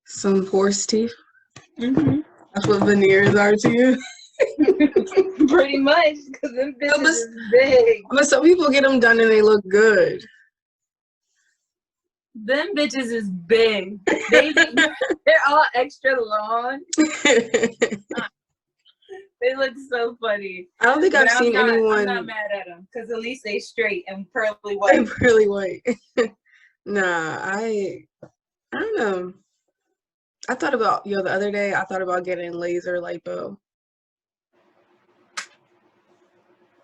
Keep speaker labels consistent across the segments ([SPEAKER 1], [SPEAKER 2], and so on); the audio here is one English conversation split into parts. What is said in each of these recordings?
[SPEAKER 1] Some horse teeth.
[SPEAKER 2] Mm-hmm.
[SPEAKER 1] That's what veneers are to you.
[SPEAKER 2] Pretty much, because them bitches is big.
[SPEAKER 1] But some people get them done and they look good.
[SPEAKER 2] Them bitches is big. They're all extra long. They look so funny.
[SPEAKER 1] I don't think I've seen anyone.
[SPEAKER 2] I'm not mad at them because at least they straight and pearly white.
[SPEAKER 1] They're pearly white. Nah, I don't know. I thought about the other day. I thought about getting laser lipo.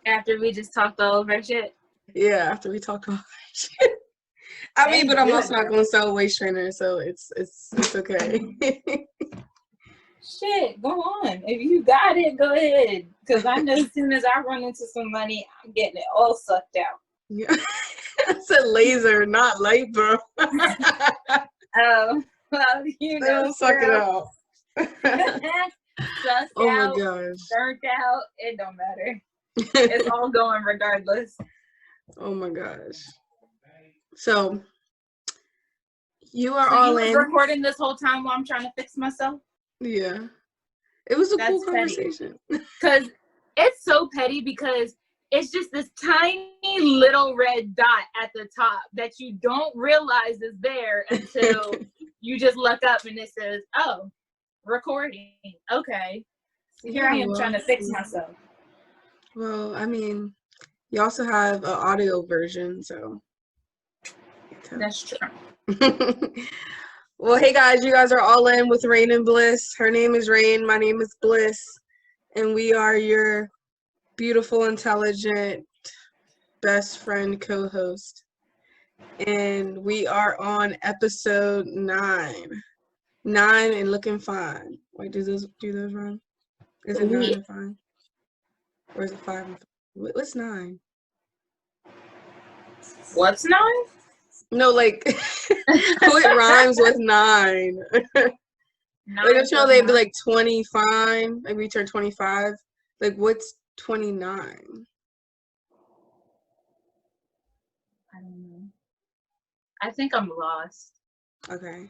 [SPEAKER 2] After we just talked all over shit.
[SPEAKER 1] Yeah, after we talked all that shit. I mean, but I'm also not going to sell a waist trainer, so it's okay.
[SPEAKER 2] Shit, go on. If you got it, go ahead. Because I know as soon as I run into some money, I'm getting it all sucked out.
[SPEAKER 1] Yeah. I said laser, not lipo.
[SPEAKER 2] Oh, well, you know.
[SPEAKER 1] Don't suck it out.
[SPEAKER 2] Sucked
[SPEAKER 1] Oh my
[SPEAKER 2] out,
[SPEAKER 1] gosh.
[SPEAKER 2] burnt out, it don't matter. It's all going regardless.
[SPEAKER 1] Oh my gosh. So you are all in.
[SPEAKER 2] Recording this whole time while I'm trying to fix myself?
[SPEAKER 1] Yeah. It was a cool conversation.
[SPEAKER 2] Because it's so petty because it's just this tiny little red dot at the top that you don't realize is there until you just look up and it says, oh, recording. Okay. So here I am trying to fix myself.
[SPEAKER 1] Well, I mean, you also have an audio version, so.
[SPEAKER 2] That's true.
[SPEAKER 1] Well, hey guys, you guys are all in with Rainn and Bliss. Her name is Rainn, my name is Bliss, and we are your beautiful, intelligent, best friend co-host. And we are on episode 9. 9 and looking fine. Wait, do those run? Is it 9 and fine? Or is it 5 and 5? What's 9?
[SPEAKER 2] What's 9?
[SPEAKER 1] No, like, it rhymes with 9. Like, don't you know they'd be like 25? Like, we turn 25. Like, what's 29?
[SPEAKER 2] I don't know. I think I'm lost.
[SPEAKER 1] Okay.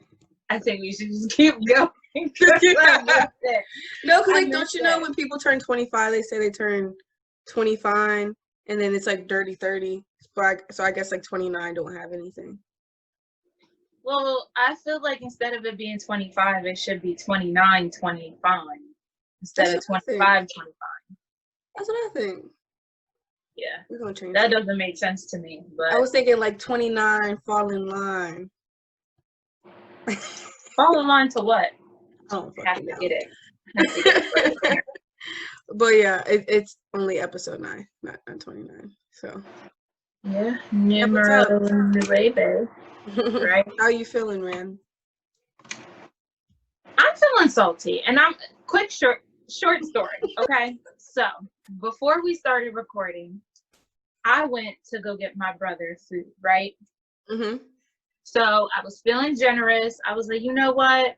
[SPEAKER 2] I think we should just keep going.
[SPEAKER 1] No, because, like, don't you know when people turn 25, they say they turn 25, and then it's like dirty 30. So I guess like 29 don't have anything.
[SPEAKER 2] Well, I feel like instead of it being 25, it should be 29, 25 instead of 25, 25.
[SPEAKER 1] That's what I think.
[SPEAKER 2] Yeah,
[SPEAKER 1] we're gonna change
[SPEAKER 2] that. Doesn't make sense to me. But
[SPEAKER 1] I was thinking like 29, fall in line.
[SPEAKER 2] Fall in line to what?
[SPEAKER 1] Oh,
[SPEAKER 2] have to get it.
[SPEAKER 1] But yeah, it's only episode 9, not 29. So
[SPEAKER 2] yeah, numero 9. Right?
[SPEAKER 1] How you feeling, Rainn?
[SPEAKER 2] I'm feeling salty, and I'm short story. Okay, so before we started recording, I went to go get my brother food. Right.
[SPEAKER 1] Mm-hmm.
[SPEAKER 2] So I was feeling generous. I was like, you know what?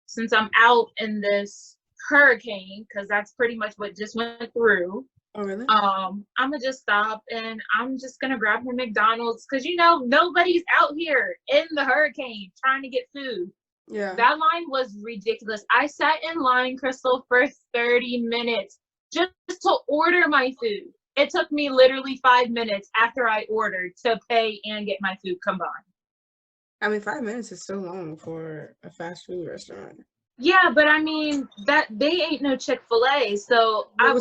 [SPEAKER 2] Since I'm out in this hurricane, because that's pretty much what just went through.
[SPEAKER 1] Oh, really?
[SPEAKER 2] I'm gonna just stop and I'm just gonna grab my McDonald's because nobody's out here in the hurricane trying to get food.
[SPEAKER 1] Yeah.
[SPEAKER 2] That line was ridiculous. I sat in line, Crystal, for 30 minutes just to order my food. It took me literally 5 minutes after I ordered to pay and get my food combined.
[SPEAKER 1] I mean, 5 minutes is so long for a fast food restaurant.
[SPEAKER 2] Yeah, but I mean that they ain't no Chick-fil-A, so I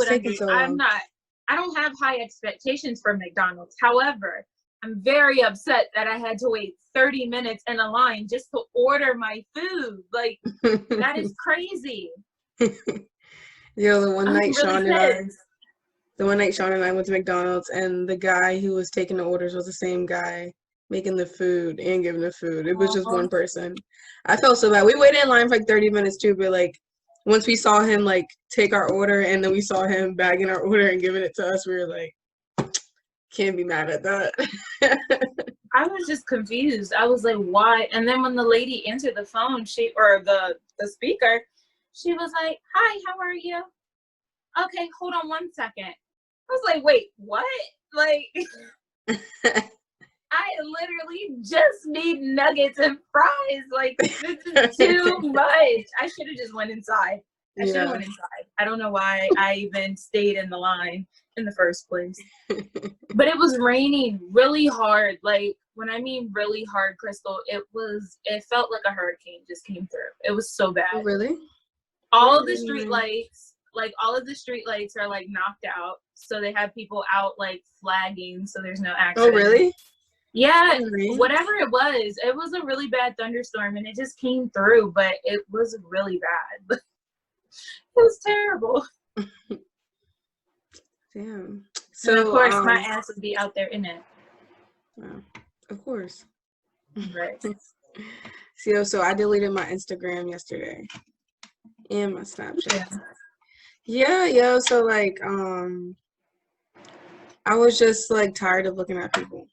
[SPEAKER 2] don't have high expectations for McDonald's. However, I'm very upset that I had to wait 30 minutes in a line just to order my food. Like, that is crazy.
[SPEAKER 1] Yo, the one night Sean and I went to McDonald's, and the guy who was taking the orders was the same guy making the food and giving the food. It was just one person. I felt so bad. We waited in line for like 30 minutes too, but like once we saw him like take our order and then we saw him bagging our order and giving it to us, we were like, can't be mad at that.
[SPEAKER 2] I was just confused. I was like, why? And then when the lady answered the phone, the speaker, she was like, hi, how are you? Okay, hold on 1 second. I was like, wait, what? Like I literally just need nuggets and fries. Like, this is too much. I should have just went inside. I should have went inside. I don't know why I even stayed in the line in the first place. But it was raining really hard. Like, when I mean really hard, Crystal, it felt like a hurricane just came through. It was so bad.
[SPEAKER 1] Oh, really?
[SPEAKER 2] All of the street lights, are like knocked out. So they have people out like flagging so there's no accident.
[SPEAKER 1] Oh, really?
[SPEAKER 2] Yeah, whatever it was a really bad thunderstorm and it just came through, but it was really bad. It was terrible.
[SPEAKER 1] Damn.
[SPEAKER 2] So and of course my ass would be out there in it.
[SPEAKER 1] Of course.
[SPEAKER 2] Right.
[SPEAKER 1] So I deleted my Instagram yesterday and my Snapchat. Yeah. So like I was just like tired of looking at people.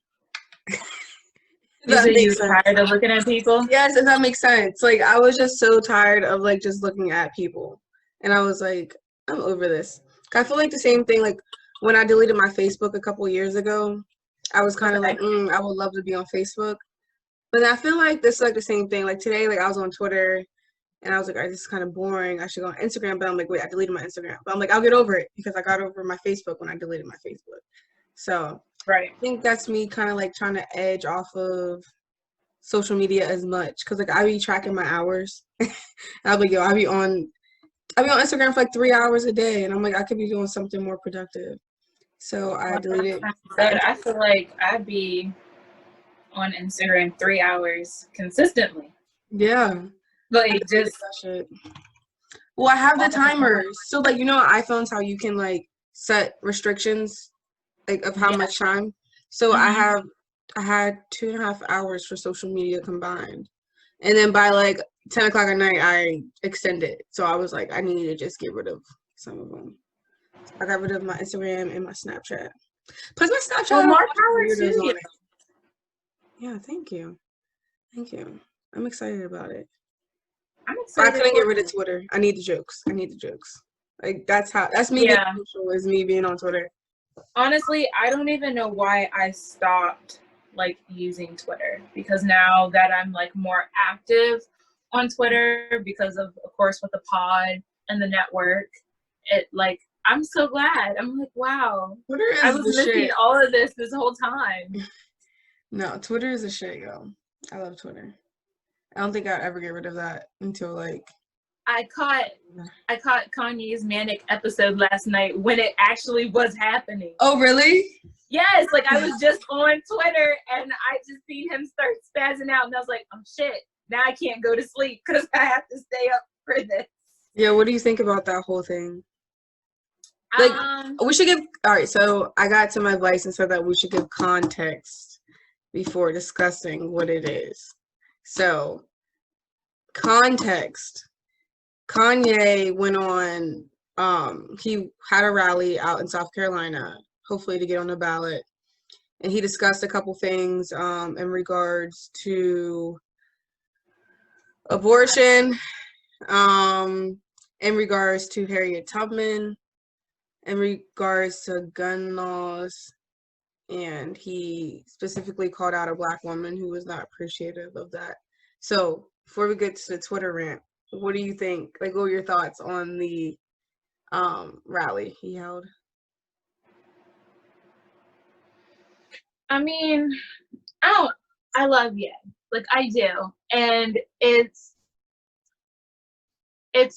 [SPEAKER 2] You tired of looking at people?
[SPEAKER 1] Yes, if that makes sense. Like I was just so tired of like just looking at people. And I was like, I'm over this. I feel like the same thing like when I deleted my Facebook a couple years ago, I was kind of like, I would love to be on Facebook. But I feel like this is like the same thing. Like today, like I was on Twitter and I was like, all right, this is kind of boring. I should go on Instagram. But I'm like, wait, I deleted my Instagram. But I'm like, I'll get over it because I got over my Facebook when I deleted my Facebook. So
[SPEAKER 2] right.
[SPEAKER 1] I think that's me kind of like trying to edge off of social media as much. Because like I be tracking my hours. I'll be on Instagram for like 3 hours a day. And I'm like, I could be doing something more productive. So I deleted.
[SPEAKER 2] I feel like I'd be on Instagram 3 hours consistently.
[SPEAKER 1] Yeah.
[SPEAKER 2] Like just
[SPEAKER 1] well, I have the timers. So like on iPhones how you can like set restrictions like of how much time. So I had 2.5 hours for social media combined. And then by like 10 o'clock at night I extended. So I was like, I need to just get rid of some of them. I got rid of my Instagram and my Snapchat. Plus my Snapchat has
[SPEAKER 2] more power to you.
[SPEAKER 1] Yeah, thank you. I'm excited about it.
[SPEAKER 2] I'm excited.
[SPEAKER 1] I couldn't get rid of Twitter. I need the jokes. Like that's me being social is me being on Twitter.
[SPEAKER 2] Honestly, I don't even know why I stopped like using Twitter because now that I'm like more active on Twitter because of course with the pod and the network, it like I'm so glad. I'm like, wow. I was missing all of this whole time.
[SPEAKER 1] No, Twitter is a shit, yo. I love Twitter. I don't think I'd ever get rid of that until like
[SPEAKER 2] I caught Kanye's manic episode last night when it actually was happening.
[SPEAKER 1] Oh, really?
[SPEAKER 2] Yes, like I was just on Twitter and I just seen him start spazzing out and I was like, oh shit, now I can't go to sleep because I have to stay up for this.
[SPEAKER 1] Yeah, what do you think about that whole thing? Like, we should give, all right, so I got to my advice and said that we should give context before discussing what it is. So, context. Kanye went on, he had a rally out in South Carolina, hopefully to get on the ballot. And he discussed a couple things in regards to abortion, in regards to Harriet Tubman, in regards to gun laws, and he specifically called out a Black woman who was not appreciative of that. So before we get to the Twitter rant, what do you think? Like, what were your thoughts on the rally he held?
[SPEAKER 2] I mean, I love Ye. Like I do. And it's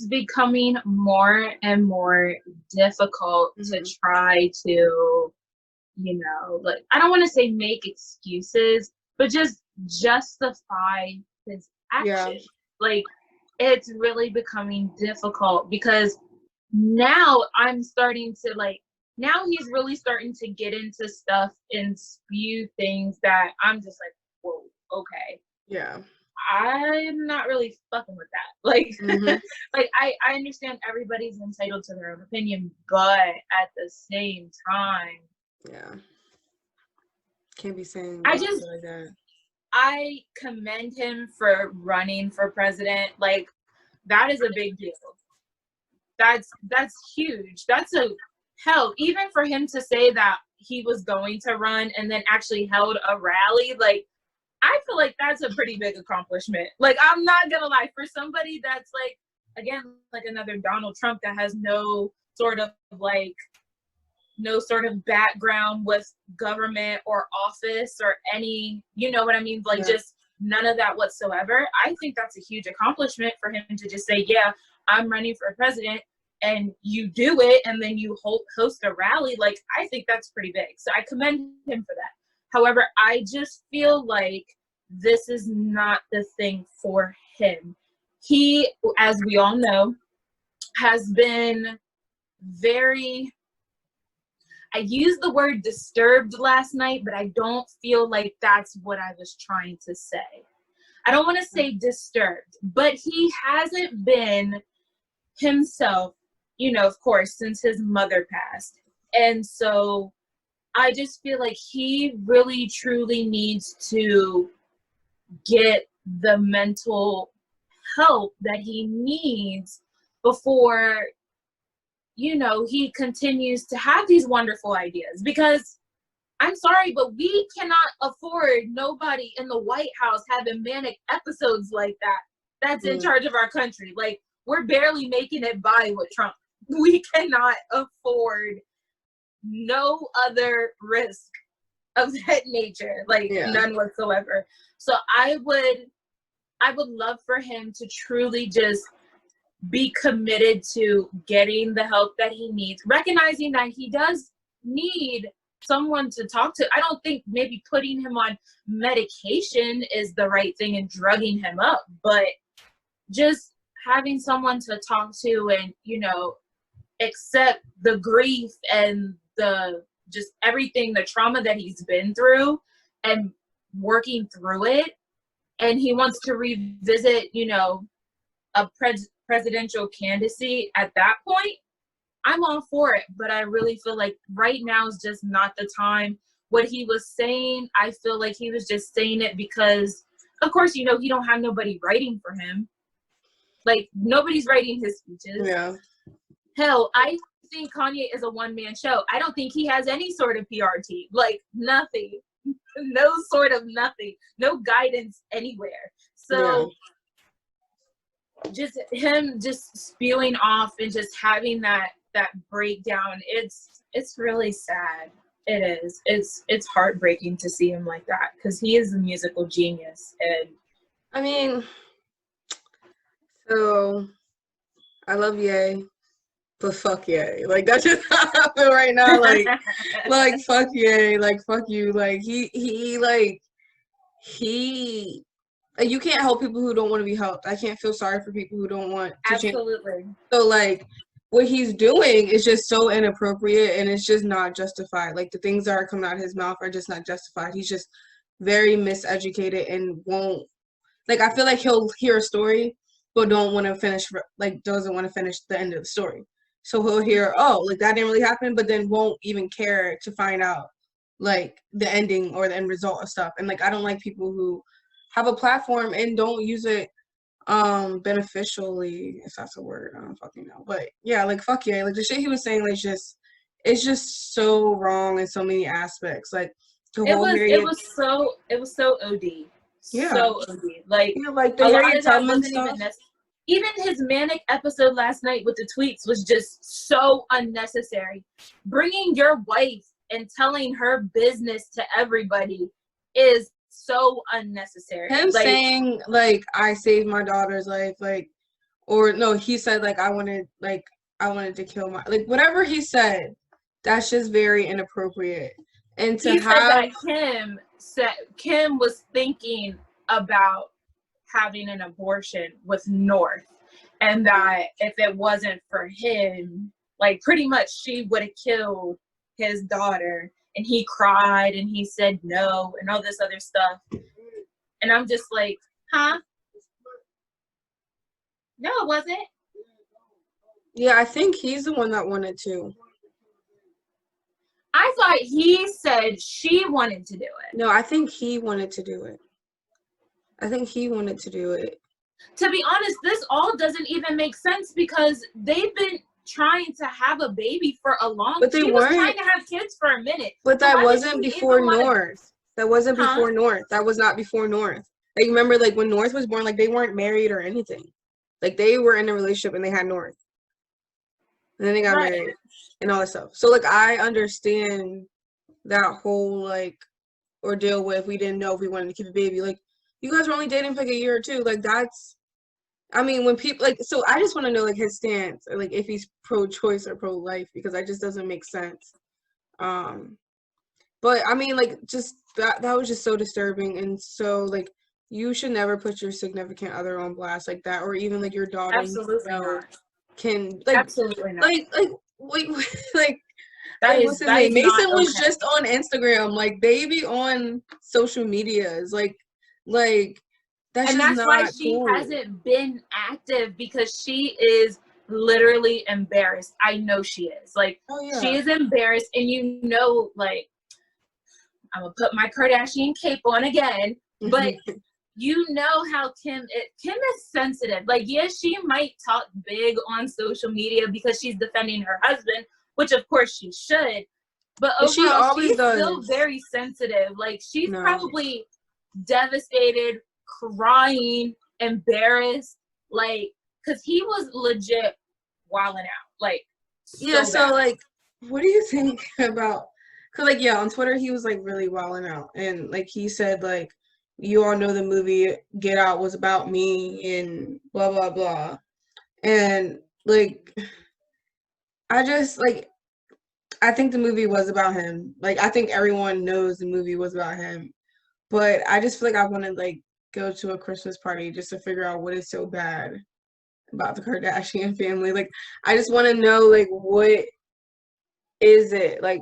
[SPEAKER 2] becoming more and more difficult to try to, like, I don't want to say make excuses, but just justify his action. Yeah. Like, it's really becoming difficult because now I'm starting to, like, now he's really starting to get into stuff and spew things that I'm just like, whoa, okay.
[SPEAKER 1] Yeah.
[SPEAKER 2] I'm not really fucking with that. Like, like I understand everybody's entitled to their own opinion, but at the same time,
[SPEAKER 1] yeah, can't be saying
[SPEAKER 2] like
[SPEAKER 1] that.
[SPEAKER 2] I commend him for running for president. Like, that is a big deal. That's huge. That's a hell. Even for him to say that he was going to run and then actually held a rally. Like, I feel like that's a pretty big accomplishment. Like, I'm not gonna lie, for somebody that's like, again, like another Donald Trump that has no sort of background with government or office or any, you know what I mean? Like, just none of that whatsoever. I think that's a huge accomplishment for him to just say, yeah, I'm running for president, and you do it, and then you host a rally. Like, I think that's pretty big. So I commend him for that. However, I just feel like this is not the thing for him. He, as we all know, has been very, I used the word disturbed last night, but I don't feel like that's what I was trying to say. I don't want to say disturbed, but he hasn't been himself, you know, of course, since his mother passed. And so I just feel like he really, truly needs to get the mental help that he needs before, you know, he continues to have these wonderful ideas. Because I'm sorry, but we cannot afford nobody in the White House having manic episodes like that that's in charge of our country. Like, we're barely making it by with Trump. We cannot afford no other risk of that nature, like none whatsoever. So I would love for him to truly just be committed to getting the help that he needs, recognizing that he does need someone to talk to. I don't think maybe putting him on medication is the right thing and drugging him up, but just having someone to talk to and, you know, accept the grief and the just everything, the trauma that he's been through and working through it. And he wants to revisit, you know, a presidential candidacy at that point. I'm all for it, but I really feel like right now is just not the time. What he was saying, I feel like he was just saying it because, of course, you know, he don't have nobody writing for him. Like, nobody's writing his speeches.
[SPEAKER 1] Yeah.
[SPEAKER 2] Hell, I think Kanye is a one-man show. I don't think he has any sort of PR team. Like, nothing. No sort of nothing. No guidance anywhere. So just him just spewing off and just having that breakdown, it's really sad. It is. It's heartbreaking to see him like that because he is a musical genius. And
[SPEAKER 1] I mean, so I love Ye, but fuck Ye. Like, that's just how I feel right now. Like, like fuck Ye. Like, fuck you. Like, he you can't help people who don't want to be helped. I can't feel sorry for people who don't want to change.
[SPEAKER 2] Absolutely.
[SPEAKER 1] So, like, what he's doing is just so inappropriate and it's just not justified. Like, the things that are coming out of his mouth are just not justified. He's just very miseducated and won't, like, I feel like he'll hear a story but don't want to finish, like, doesn't want to finish the end of the story. So he'll hear, oh, like, that didn't really happen, but then won't even care to find out, like, the ending or the end result of stuff. And, like, I don't like people who have a platform and don't use it beneficially, if that's a word. I don't fucking know. But yeah, like, fuck yeah. Like, the shit he was saying, like, it's just so wrong in so many aspects. Like,
[SPEAKER 2] it was so OD.
[SPEAKER 1] Yeah.
[SPEAKER 2] So OD. Like,
[SPEAKER 1] yeah, like the Harriet Tubman stuff.
[SPEAKER 2] Even his manic episode last night with the tweets was just so unnecessary. Bringing your wife and telling her business to everybody is so unnecessary.
[SPEAKER 1] Him saying, like, I saved my daughter's life, like, or no, he said, like, I wanted to kill my, like, whatever he said, that's just very inappropriate. And to
[SPEAKER 2] said that Kim was thinking about having an abortion with North, and that if it wasn't for him, like, pretty much she would have killed his daughter. And he cried and he said no and all this other stuff. And I'm just like, huh? No, it wasn't.
[SPEAKER 1] Yeah, I think he's the one that wanted to.
[SPEAKER 2] I thought he said she wanted to do it.
[SPEAKER 1] No, I think he wanted to do it. To be
[SPEAKER 2] honest, this all doesn't even make sense because they've been trying to have a baby for a long
[SPEAKER 1] But they
[SPEAKER 2] she
[SPEAKER 1] weren't
[SPEAKER 2] was trying to have kids for a minute.
[SPEAKER 1] But that wasn't before North. That wasn't before North. That was not before North. Like, remember, like, when North was born, like, they weren't married or anything. Like, they were in a relationship and they had North. And then they got married and all that stuff. So, like, I understand that whole, like, ordeal with we didn't know if we wanted to keep a baby. Like, you guys were only dating for like a year or two. Like, that's, I mean, when people, like, so I just want to know, like, his stance, or, like, if he's pro-choice or pro-life, because that just doesn't make sense. But, I mean, like, just, that was just so disturbing, and so, like, you should never put your significant other on blast like that, or even, like, your daughter.
[SPEAKER 2] Absolutely not.
[SPEAKER 1] Can, like,
[SPEAKER 2] absolutely not.
[SPEAKER 1] Like, wait, like,
[SPEAKER 2] that
[SPEAKER 1] what's his name? Mason was just on Instagram. Like, they be on social medias. Like, that's
[SPEAKER 2] and
[SPEAKER 1] just
[SPEAKER 2] that's why
[SPEAKER 1] not
[SPEAKER 2] she
[SPEAKER 1] cool.
[SPEAKER 2] hasn't been active, because she is literally embarrassed. I know she is. Like, she is embarrassed, and you know, like, I'm gonna put my Kardashian cape on again, but you know how Kim is sensitive. Like, yes, she might talk big on social media because she's defending her husband, which of course she should, but overall she's still very sensitive. Like, she's probably devastated, crying, embarrassed, like, because he was legit wilding out. Like,
[SPEAKER 1] so like, what do you think about, because, like, on Twitter he was, like, really wilding out, and, like, he said, like, you all know the movie Get Out was about me and blah blah blah, and, like, I just, like, I think the movie was about him. Like, I think everyone knows the movie was about him, but I just feel like I want to, like, go to a Christmas party just to figure out what is so bad about the Kardashian family. Like, I just want to know, like, what is it, like,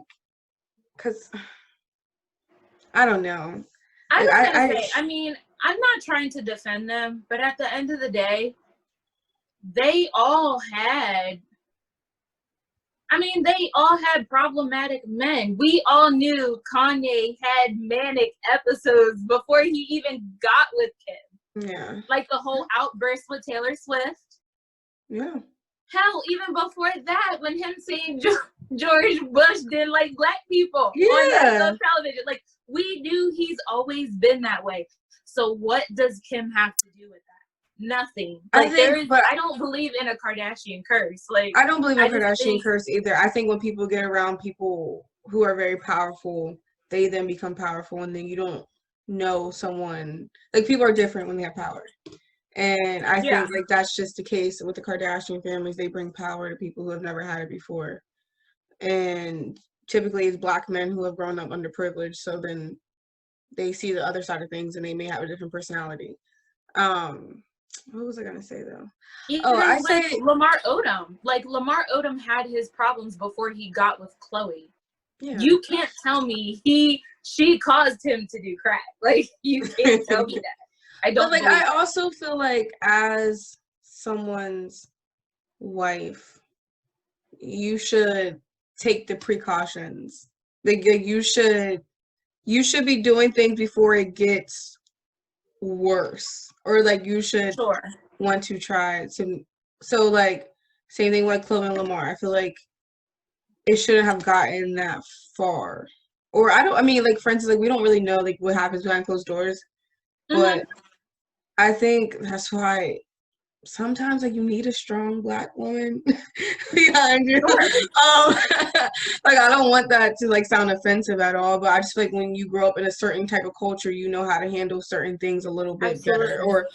[SPEAKER 1] because I don't know.
[SPEAKER 2] I was gonna say, I mean, I'm not trying to defend them, but at the end of the day, they all had problematic men. We all knew Kanye had manic episodes before he even got with Kim.
[SPEAKER 1] Yeah.
[SPEAKER 2] Like the whole outburst with Taylor Swift.
[SPEAKER 1] Yeah.
[SPEAKER 2] Hell, even before that, when him saying George Bush didn't like black people on national television. Like, we knew he's always been that way. So what does Kim have to do with that? Nothing. Like, I don't believe in a Kardashian curse. Like,
[SPEAKER 1] I don't believe in a Kardashian curse either. I think when people get around people who are very powerful, they then become powerful, and then you don't know someone. Like, people are different when they have power. And I think, like, that's just the case with the Kardashian families. They bring power to people who have never had it before. And typically it's black men who have grown up underprivileged, so then they see the other side of things and they may have a different personality. What was I gonna say though?
[SPEAKER 2] I say Lamar Odom. Like, Lamar Odom had his problems before he got with Khloe. Yeah. You can't tell me she caused him to do crack. Like, you can't tell me that. I don't.
[SPEAKER 1] But, like, I also feel like as someone's wife, you should take the precautions. Like, you should be doing things before it gets worse, or, like, you should want to try to. So, like, same thing with Khloe and Lamar. I feel like it shouldn't have gotten that far. Or I mean, like, for instance, like, we don't really know, like, what happens behind closed doors, but I think that's why sometimes, like, you need a strong black woman behind you. Like, I don't want that to, like, sound offensive at all, but I just feel like when you grow up in a certain type of culture, you know how to handle certain things a little bit better. Or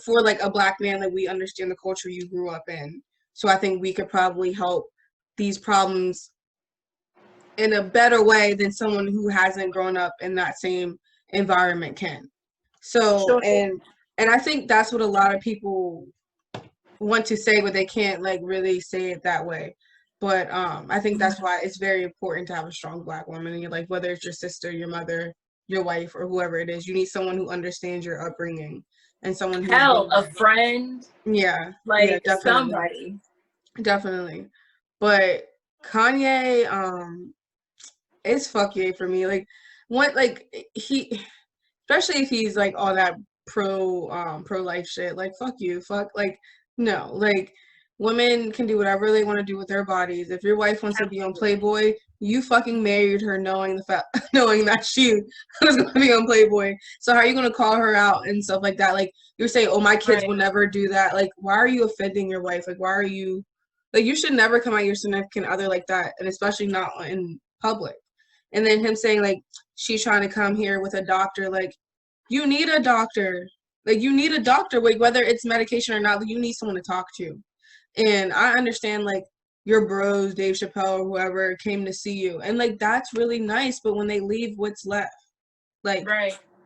[SPEAKER 1] for like a black man, like, we understand the culture you grew up in. So I think we could probably help these problems in a better way than someone who hasn't grown up in that same environment can. So, and I think that's what a lot of people want to say, but they can't, like, really say it that way. But I think that's why it's very important to have a strong black woman in your life, whether it's your sister, your mother, your wife, or whoever it is. You need someone who understands your upbringing, and someone who
[SPEAKER 2] a friend.
[SPEAKER 1] Yeah.
[SPEAKER 2] Like,
[SPEAKER 1] yeah, definitely.
[SPEAKER 2] Somebody.
[SPEAKER 1] Definitely. But Kanye, it's fuck yay for me. Like, what, like, he, especially if he's, like, all that pro life shit, like, fuck you, like, no, like, women can do whatever they want to do with their bodies. If your wife wants to be on Playboy, you fucking married her knowing knowing that she was going to be on Playboy. So how are you going to call her out and stuff like that? Like, you're saying, oh, my kids will never do that. Like, why are you offending your wife? Like, why are you, like, you should never come at your significant other like that, and especially not in public. And then him saying, like, she's trying to come here with a doctor. Like, you need a doctor. Like, you need a doctor. Like, whether it's medication or not, you need someone to talk to. And I understand, like, your bros, Dave Chappelle or whoever, came to see you. And, like, that's really nice. But when they leave, what's left? Like,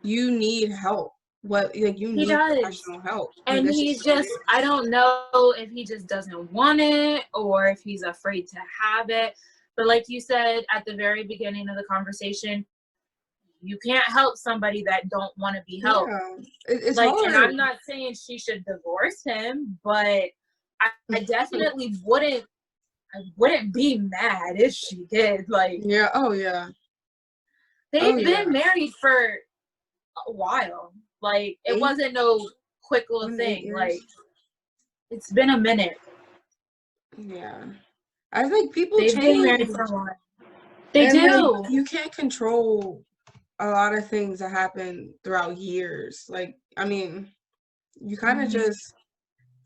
[SPEAKER 1] you need help. You need professional help.
[SPEAKER 2] And he's just, I don't know if he just doesn't want it or if he's afraid to have it. But like you said at the very beginning of the conversation, you can't help somebody that don't want to be helped.
[SPEAKER 1] Yeah, it's
[SPEAKER 2] like,
[SPEAKER 1] hard.
[SPEAKER 2] And I'm not saying she should divorce him, but I definitely wouldn't. I wouldn't be mad if she did. Like,
[SPEAKER 1] yeah, oh yeah.
[SPEAKER 2] They've been married for a while. Like, it wasn't no quick little thing. Like, it's been a minute.
[SPEAKER 1] Yeah, I think people
[SPEAKER 2] They've
[SPEAKER 1] change.
[SPEAKER 2] Been married for a while. They do.
[SPEAKER 1] Like, you can't control a lot of things that happen throughout years. Like, I mean, you kind of just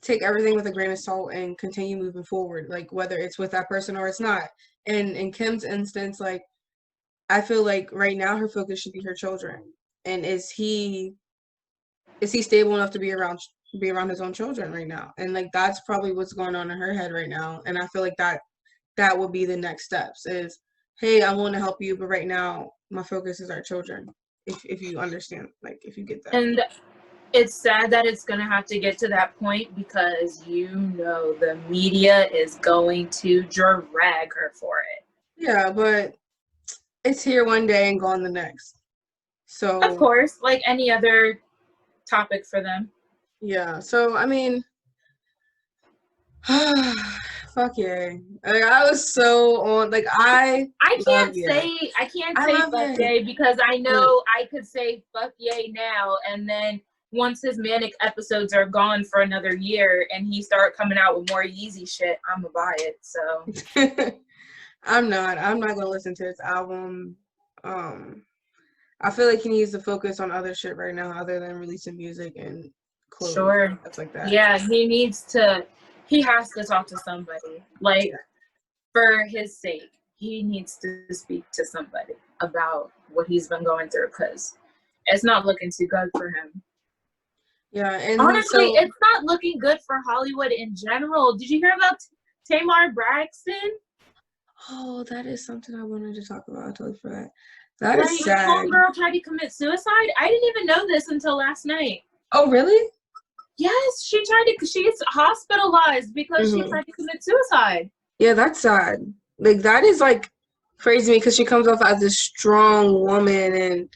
[SPEAKER 1] take everything with a grain of salt and continue moving forward, like whether it's with that person or it's not. And in Kim's instance, like, I feel like right now her focus should be her children. And is he stable enough to be around his own children right now? And like, that's probably what's going on in her head right now. And I feel like that would be the next steps is, hey, I want to help you, but right now my focus is our children. If you understand, like, if you get that.
[SPEAKER 2] And it's sad that it's going to have to get to that point because, the media is going to drag her for it.
[SPEAKER 1] Yeah, but it's here one day and gone the next. So,
[SPEAKER 2] of course, like any other topic for them.
[SPEAKER 1] Yeah. So, I mean, fuck yeah. Like, I was so on, like, I can't say
[SPEAKER 2] fuck yay because I know I could say fuck yay now, and then once his manic episodes are gone for another year and he start coming out with more Yeezy shit, I'm gonna buy it. So
[SPEAKER 1] I'm not gonna listen to his album. I feel like he needs to focus on other shit right now other than releasing music and clothes. Sure. Stuff like that.
[SPEAKER 2] Yeah, he has to talk to somebody. Like, for his sake, he needs to speak to somebody about what he's been going through because it's not looking too good for him.
[SPEAKER 1] Yeah, and
[SPEAKER 2] honestly, it's not looking good for Hollywood in general. Did you hear about Tamar Braxton?
[SPEAKER 1] Oh, that is something I wanted to talk about. I totally forgot. That is sad.
[SPEAKER 2] Homegirl tried to commit suicide. I didn't even know this until last night.
[SPEAKER 1] Oh, really?
[SPEAKER 2] Yes, she's hospitalized because she tried to commit suicide.
[SPEAKER 1] Yeah, that's sad. Like, that is like crazy to me because she comes off as a strong woman and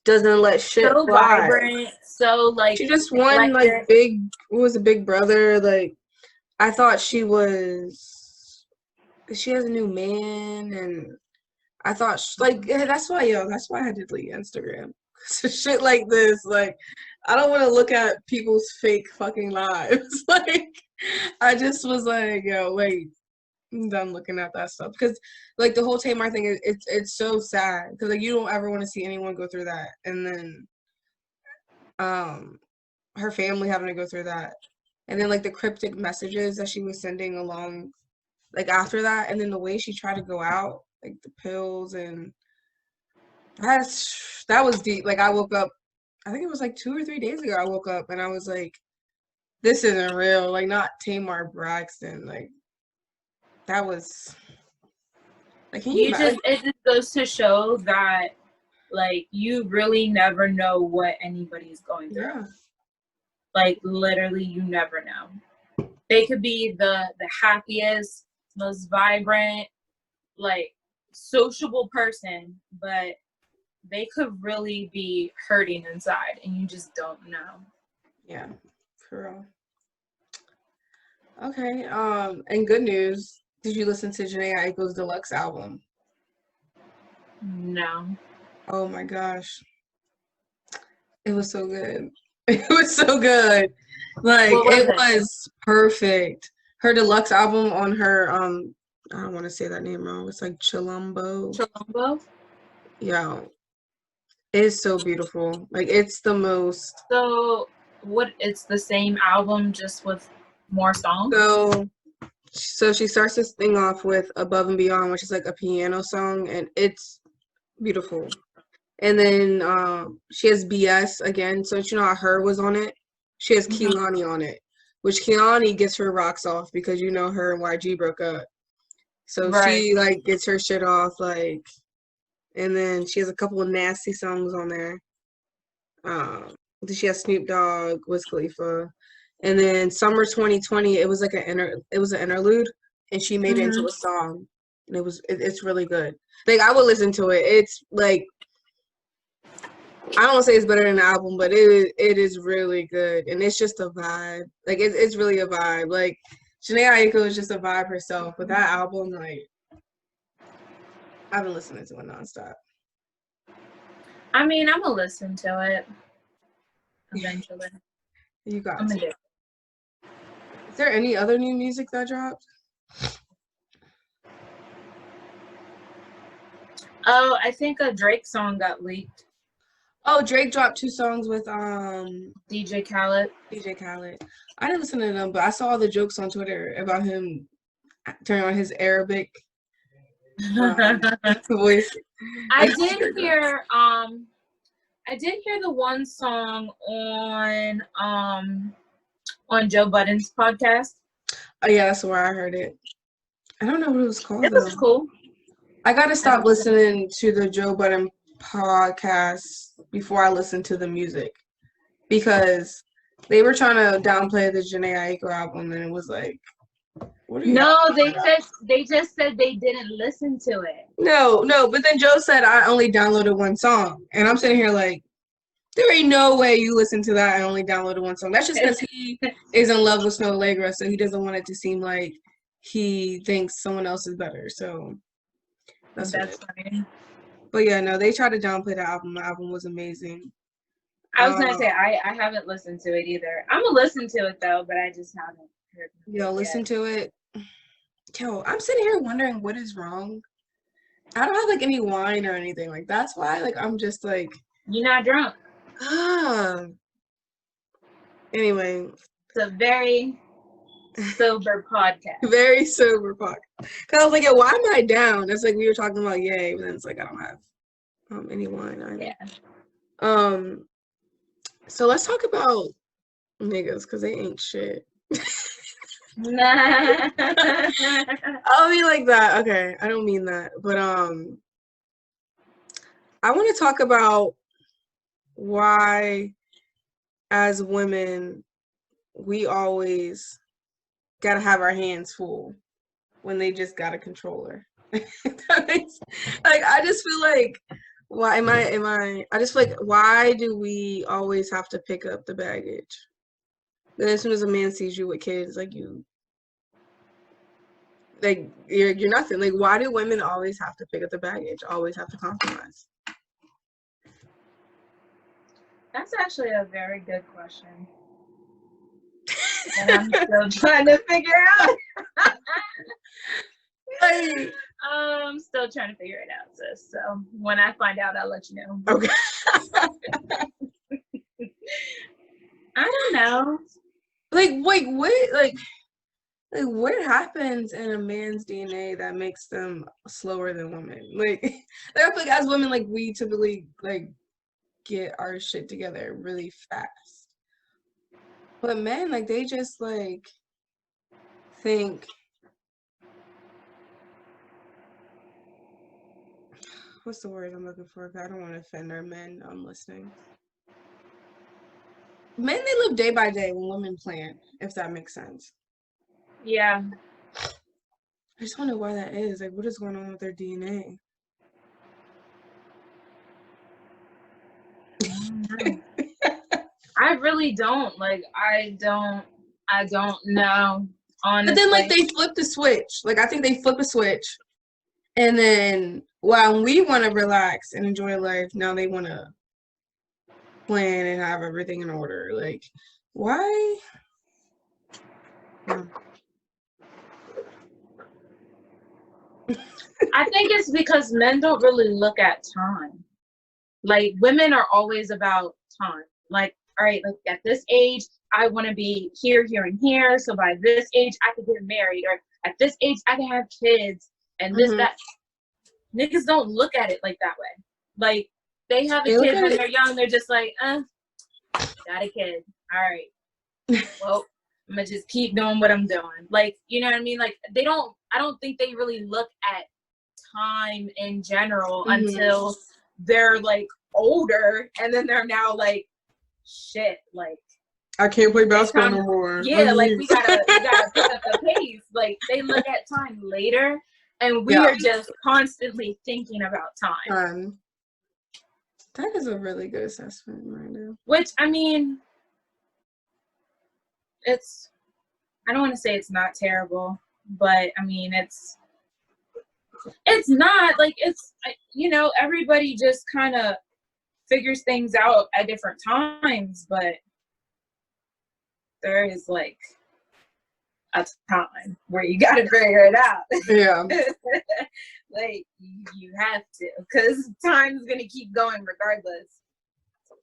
[SPEAKER 1] doesn't let shit
[SPEAKER 2] so
[SPEAKER 1] fly.
[SPEAKER 2] Vibrant, so like
[SPEAKER 1] she just won like Big Brother. Like, I thought she has a new man, and I thought that's why I had to delete Instagram. Shit like this, like, I don't want to look at people's fake fucking lives. Like, I just was like, yo, wait, I'm done looking at that stuff because, like, the whole Tamar thing it's so sad because, like, you don't ever want to see anyone go through that, and then her family having to go through that, and then like the cryptic messages that she was sending along, like, after that, and then the way she tried to go out, like the pills, and that was deep. Like, I woke up, I think it was like 2 or 3 days ago, I woke up and I was like, this isn't real. Like, not Tamar Braxton. Like, that was like,
[SPEAKER 2] it just goes to show that, like, you really never know what anybody's going through. Yeah. Like, literally, you never know. They could be the happiest, most vibrant, like, sociable person, but they could really be hurting inside, and you just don't know.
[SPEAKER 1] Yeah, for real. Okay, and good news. Did you listen to Jhené Aiko's deluxe album?
[SPEAKER 2] No.
[SPEAKER 1] Oh my gosh. It was so good. It was so good. Like, it was perfect. her deluxe album on her I don't want to say that name wrong. It's like Chilombo.
[SPEAKER 2] Chilombo?
[SPEAKER 1] Yeah. It is so beautiful. Like it's the most.
[SPEAKER 2] So it's the same album just with more songs?
[SPEAKER 1] So she starts this thing off with Above and Beyond, which is like a piano song, and it's beautiful. And then she has BS again. So you know how Her was on it? She has Kehlani on it, which Kehlani gets her rocks off because you know her and YG broke up. So she like gets her shit off, like, and then she has a couple of nasty songs on there. She has Snoop Dogg, Wiz Khalifa, and then Summer 2020. It was like an interlude, and she made it into a song, and it's really good. Like I would listen to it. It's like I don't want to say it's better than the album, but it is really good, and it's just a vibe. Like it's really a vibe. Like Jhené Aiko is just a vibe herself, but that album, like I've been listening to it nonstop.
[SPEAKER 2] I mean, I'm gonna listen to it eventually.
[SPEAKER 1] You got to. Is there any other new music that dropped?
[SPEAKER 2] Oh, I think a Drake song got leaked.
[SPEAKER 1] Oh, Drake dropped 2 songs with
[SPEAKER 2] DJ Khaled.
[SPEAKER 1] DJ Khaled. I didn't listen to them, but I saw all the jokes on Twitter about him turning on his Arabic voice.
[SPEAKER 2] I did hear the one song on Joe Budden's podcast.
[SPEAKER 1] Oh yeah, that's where I heard it. I don't know what it was called.
[SPEAKER 2] It was cool.
[SPEAKER 1] I gotta stop listening to the Joe Budden podcast before I listen to the music because they were trying to downplay the Jhené Aiko album, and it was like,
[SPEAKER 2] no, they just said they didn't listen to it.
[SPEAKER 1] No, but then Joe said I only downloaded 1 song, and I'm sitting here like, there ain't no way you listen to that and only downloaded 1 song. That's just because he is in love with Snow Allegra, so he doesn't want it to seem like he thinks someone else is better. So that's
[SPEAKER 2] funny.
[SPEAKER 1] But yeah, no, they tried to downplay the album. The album was amazing.
[SPEAKER 2] I was gonna say I haven't listened to it either. I'm gonna listen to it though, but I just haven't heard it.
[SPEAKER 1] Yo, listen to it. Yo, I'm sitting here wondering what is wrong. I don't have like any wine or anything. Like that's why like I'm just like,
[SPEAKER 2] you're not drunk.
[SPEAKER 1] Anyway,
[SPEAKER 2] it's a very sober podcast.
[SPEAKER 1] Very sober podcast. Cause I was like, yo, why am I down? It's like we were talking about yay, but then it's like I don't have any wine either. Yeah. So let's talk about niggas because they ain't shit.
[SPEAKER 2] Nah.
[SPEAKER 1] I'll be like that. Okay, I don't mean that, but I want to talk about why, as women, we always gotta have our hands full when they just got a controller. Like I just feel like why am I just feel like why do we always have to pick up the baggage? Then as soon as a man sees you with kids, like you're nothing. Like why do women always have to pick up the baggage? Always have to compromise?
[SPEAKER 2] That's actually a very good question. And I'm still trying to figure out. I'm still trying to figure it out, sis. So when I find out, I'll let you know.
[SPEAKER 1] Okay.
[SPEAKER 2] I don't know.
[SPEAKER 1] What happens in a man's DNA that makes them slower than women? Like I feel like as women, like we typically like get our shit together really fast. But men, like they just like think what's the word I'm looking for? I don't want to offend our men listening. Men, they live day by day when women plan, if that makes sense.
[SPEAKER 2] Yeah.
[SPEAKER 1] I just wonder why that is. Like, what is going on with their DNA?
[SPEAKER 2] I really don't. Like, I don't know. Honestly.
[SPEAKER 1] But then, like, they flip the switch. Like, I think they flip a switch. And then, while we want to relax and enjoy life, now they want to plan and have everything in order. Like, why?
[SPEAKER 2] I think it's because men don't really look at time. Like, women are always about time. Like, all right, like at this age, I want to be here, here, and here. So by this age, I could get married. Or at this age, I can have kids. And this, that. Niggas don't look at it like that way. Like, they have a kid when they're young. They're just like, got a kid. All right. Well, I'm going to just keep doing what I'm doing. Like, you know what I mean? Like, I don't think they really look at time in general until they're like older, and then they're now like, shit, like,
[SPEAKER 1] I can't play basketball no more.
[SPEAKER 2] Yeah, like we gotta pick up the pace. Like, they look at time later, and we are just constantly thinking about time.
[SPEAKER 1] That is a really good assessment right now.
[SPEAKER 2] Which, I mean, I don't want to say it's not terrible, but I mean, it's not like, it's, you know, everybody just kind of figures things out at different times, but there is like a time where you got to figure it out.
[SPEAKER 1] Yeah.
[SPEAKER 2] Like, you have to, because time's going to keep going regardless.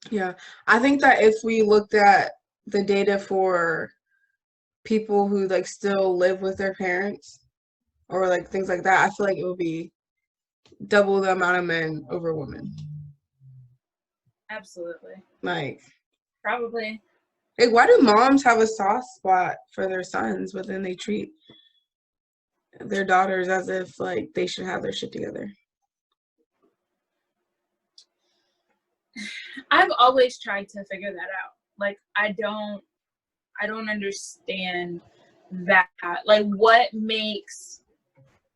[SPEAKER 1] Yeah. I think that if we looked at the data for people who like still live with their parents or like things like that, I feel like it would be double the amount of men over women.
[SPEAKER 2] Absolutely.
[SPEAKER 1] Like,
[SPEAKER 2] probably.
[SPEAKER 1] Like, why do moms have a soft spot for their sons, but then they treat their daughters as if like they should have their shit together?
[SPEAKER 2] I've always tried to figure that out. Like, I don't understand that. Like, what makes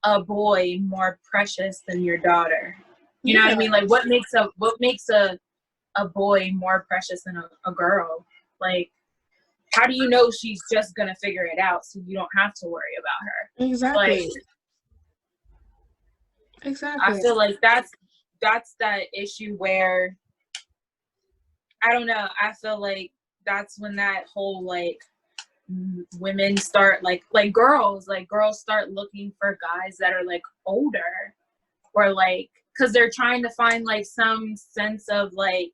[SPEAKER 2] a boy more precious than your daughter? You know what I mean? Like, what makes a boy more precious than a girl? Like, how do you know she's just gonna figure it out so you don't have to worry about her?
[SPEAKER 1] Exactly.
[SPEAKER 2] Like,
[SPEAKER 1] exactly.
[SPEAKER 2] I feel like that's that issue where, I don't know, I feel like that's when that whole like women start like girls start looking for guys that are like older, or like, because they're trying to find like some sense of like,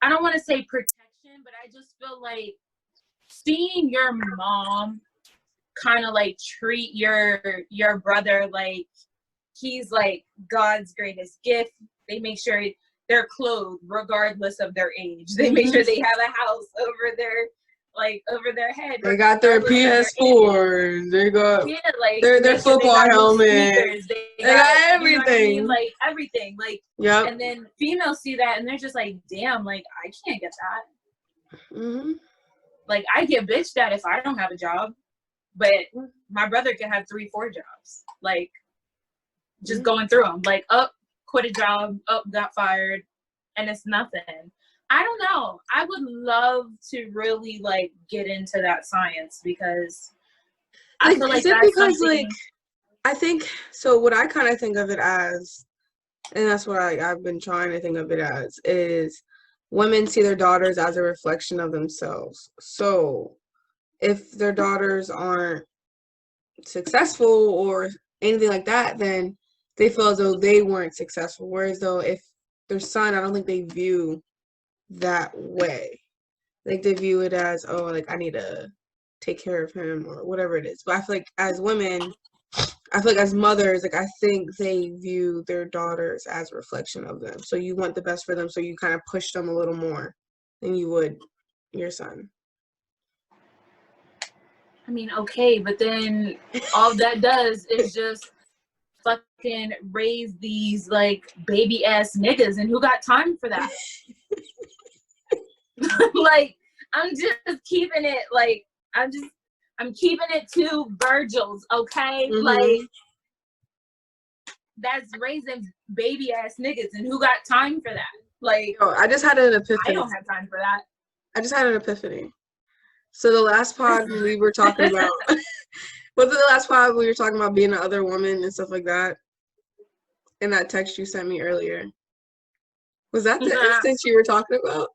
[SPEAKER 2] I don't want to say protection, but I just feel like seeing your mom kind of like treat your brother like he's like God's greatest gift. They make sure they're clothed regardless of their age. They make sure they have a house over their head.
[SPEAKER 1] They got their PS4. They got their football helmet. They got everything.
[SPEAKER 2] You know what I mean? Like, everything. Like, yep. And then females see that and they're just like, damn, like, I can't get that. Like, I get bitched at if I don't have a job, but my brother can have 3-4 jobs. Like, just going through them. Like, quit a job, got fired, and it's nothing. I don't know. I would love to really like get into that science, because I feel like that's because something... like,
[SPEAKER 1] I think so. What I kind of think of it as, and that's what I've been trying to think of it as, is women see their daughters as a reflection of themselves. So if their daughters aren't successful or anything like that, then they feel as though they weren't successful. Whereas though if their son, I don't think they view that way. Like, they view it as, oh, like, I need to take care of him or whatever it is. But I feel like as women, I feel like as mothers, like, I think they view their daughters as a reflection of them. So you want the best for them, so you kind of push them a little more than you would your son.
[SPEAKER 2] I mean, okay, but then all that does is just fucking raise these like baby ass niggas, and who got time for that? Like, I'm just keeping it like, I'm keeping it to Virgil's, okay? Like, that's raising baby ass niggas, and who got time for that? Like,
[SPEAKER 1] I just had an epiphany.
[SPEAKER 2] I don't have time for that.
[SPEAKER 1] I just had an epiphany. So the last pod we were talking about, was it the last pod we were talking about being an other woman and stuff like that? In that text you sent me earlier. Was that the instance you were talking about?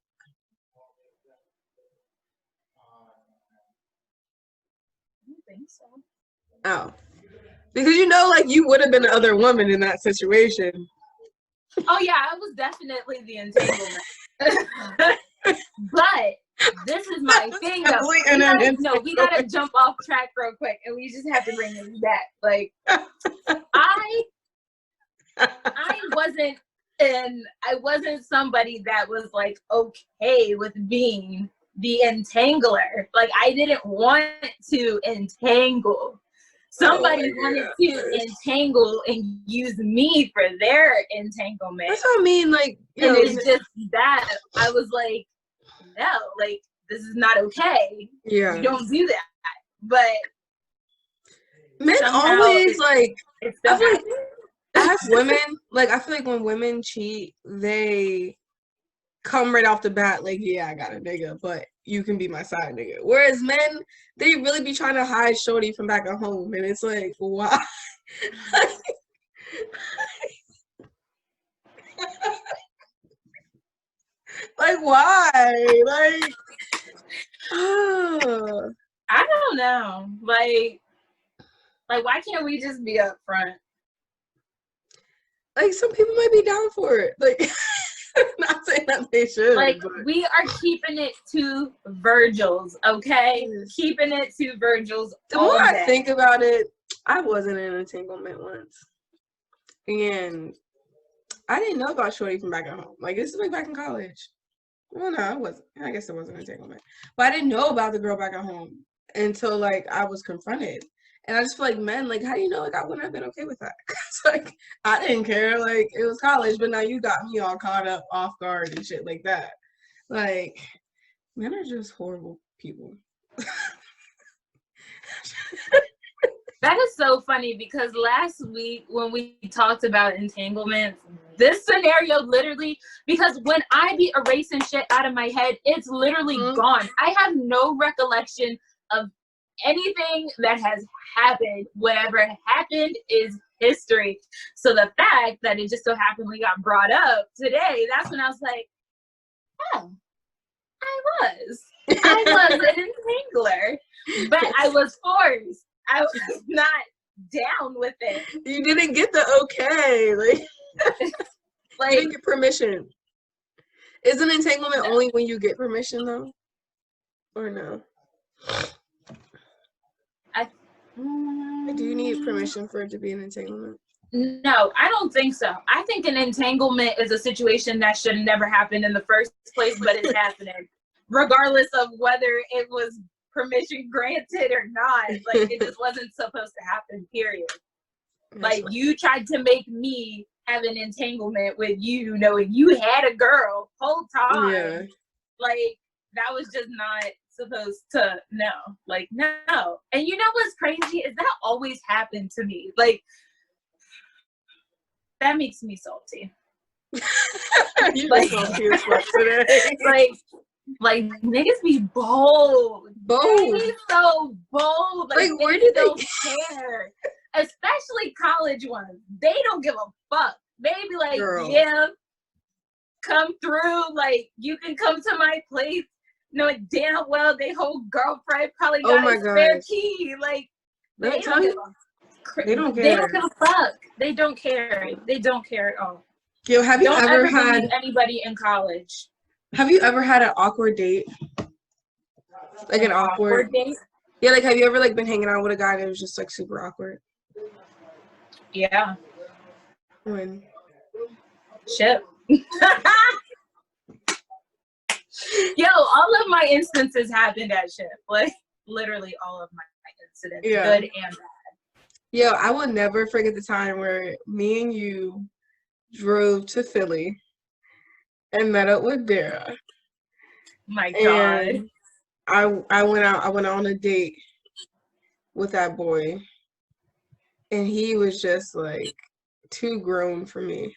[SPEAKER 1] I don't think so. Oh. Because you know, like, you would have been the other woman in that situation.
[SPEAKER 2] Oh yeah, I was definitely the entanglement. But this is my thing though. We gotta jump off track real quick, and we just have to bring this back. Like, I wasn't somebody that was like okay with being the entangler. Like, I didn't want to entangle. Somebody wanted to entangle and use me for their entanglement.
[SPEAKER 1] That's what I mean. Like,
[SPEAKER 2] and it's just that I was like, no, like, this is not okay.
[SPEAKER 1] Yeah,
[SPEAKER 2] you don't do that. But
[SPEAKER 1] men always like. I feel like as women, like, I feel like when women cheat, they come right off the bat like, yeah, I got a nigga, but you can be my side nigga. Whereas men, they really be trying to hide shorty from back at home, and it's like, why? Like, why? Like,
[SPEAKER 2] I don't know. Like, why can't we just be up front?
[SPEAKER 1] Like, some people might be down for it. Like, not saying that they should.
[SPEAKER 2] Like, but we are keeping it to Virgil's, okay? Yes. Keeping it to Virgil's.
[SPEAKER 1] The more I think about it, I wasn't in an entanglement once. And I didn't know about shorty from back at home. Like, this is like back in college. Well, no, I wasn't. I guess it wasn't an entanglement. But I didn't know about the girl back at home until, like, I was confronted. And I just feel like men, like, how do you know, like, I wouldn't have been okay with that? Because, like, I didn't care. Like, it was college, but now you got me all caught up off guard and shit like that. Like, men are just horrible people.
[SPEAKER 2] That is so funny, because last week when we talked about entanglements, this scenario literally, because when I be erasing shit out of my head, it's literally gone. I have no recollection of anything that has happened. Whatever happened is history. So the fact that it just so happened we got brought up today, that's when I was like, oh, I was an entangler, but I was forced. I was not down with it.
[SPEAKER 1] You didn't get the okay. Like, you didn't get permission. Isn't entanglement only when you get permission, though? Or no? Do you need permission for it to be an entanglement?
[SPEAKER 2] No, I don't think so. I think an entanglement is a situation that should never happen in the first place, but it's happening. Regardless of whether it was permission granted or not. Like, it just wasn't supposed to happen, period. Like, you tried to make me have an entanglement with you knowing you had a girl whole time. Yeah. Like, that was just not supposed to, no. Like, no. And you know what's crazy is that always happened to me. Like, that makes me salty.
[SPEAKER 1] You like, salty as fuck today.
[SPEAKER 2] Like, niggas be bold. They be so bold. Like where do they care? Especially college ones. They don't give a fuck. They be like, girl, yeah, come through. Like, you can come to my place. Knowing damn well they whole girlfriend probably got a spare key. Like, they don't give a They don't care. They don't give a fuck. They don't care. They don't care at all.
[SPEAKER 1] Yo, have you ever had
[SPEAKER 2] anybody in college?
[SPEAKER 1] Have you ever had an awkward date? Like an awkward date? Yeah, like, have you ever, like, been hanging out with a guy that was just, like, super awkward?
[SPEAKER 2] Yeah.
[SPEAKER 1] When?
[SPEAKER 2] Shit. Yo, all of my instances happened at Ship. Like, literally all of my incidents, good and bad.
[SPEAKER 1] Yo, I will never forget the time where me and you drove to Philly and met up with Dara.
[SPEAKER 2] My God.
[SPEAKER 1] And I went out on a date with that boy. And he was just, like, too grown for me.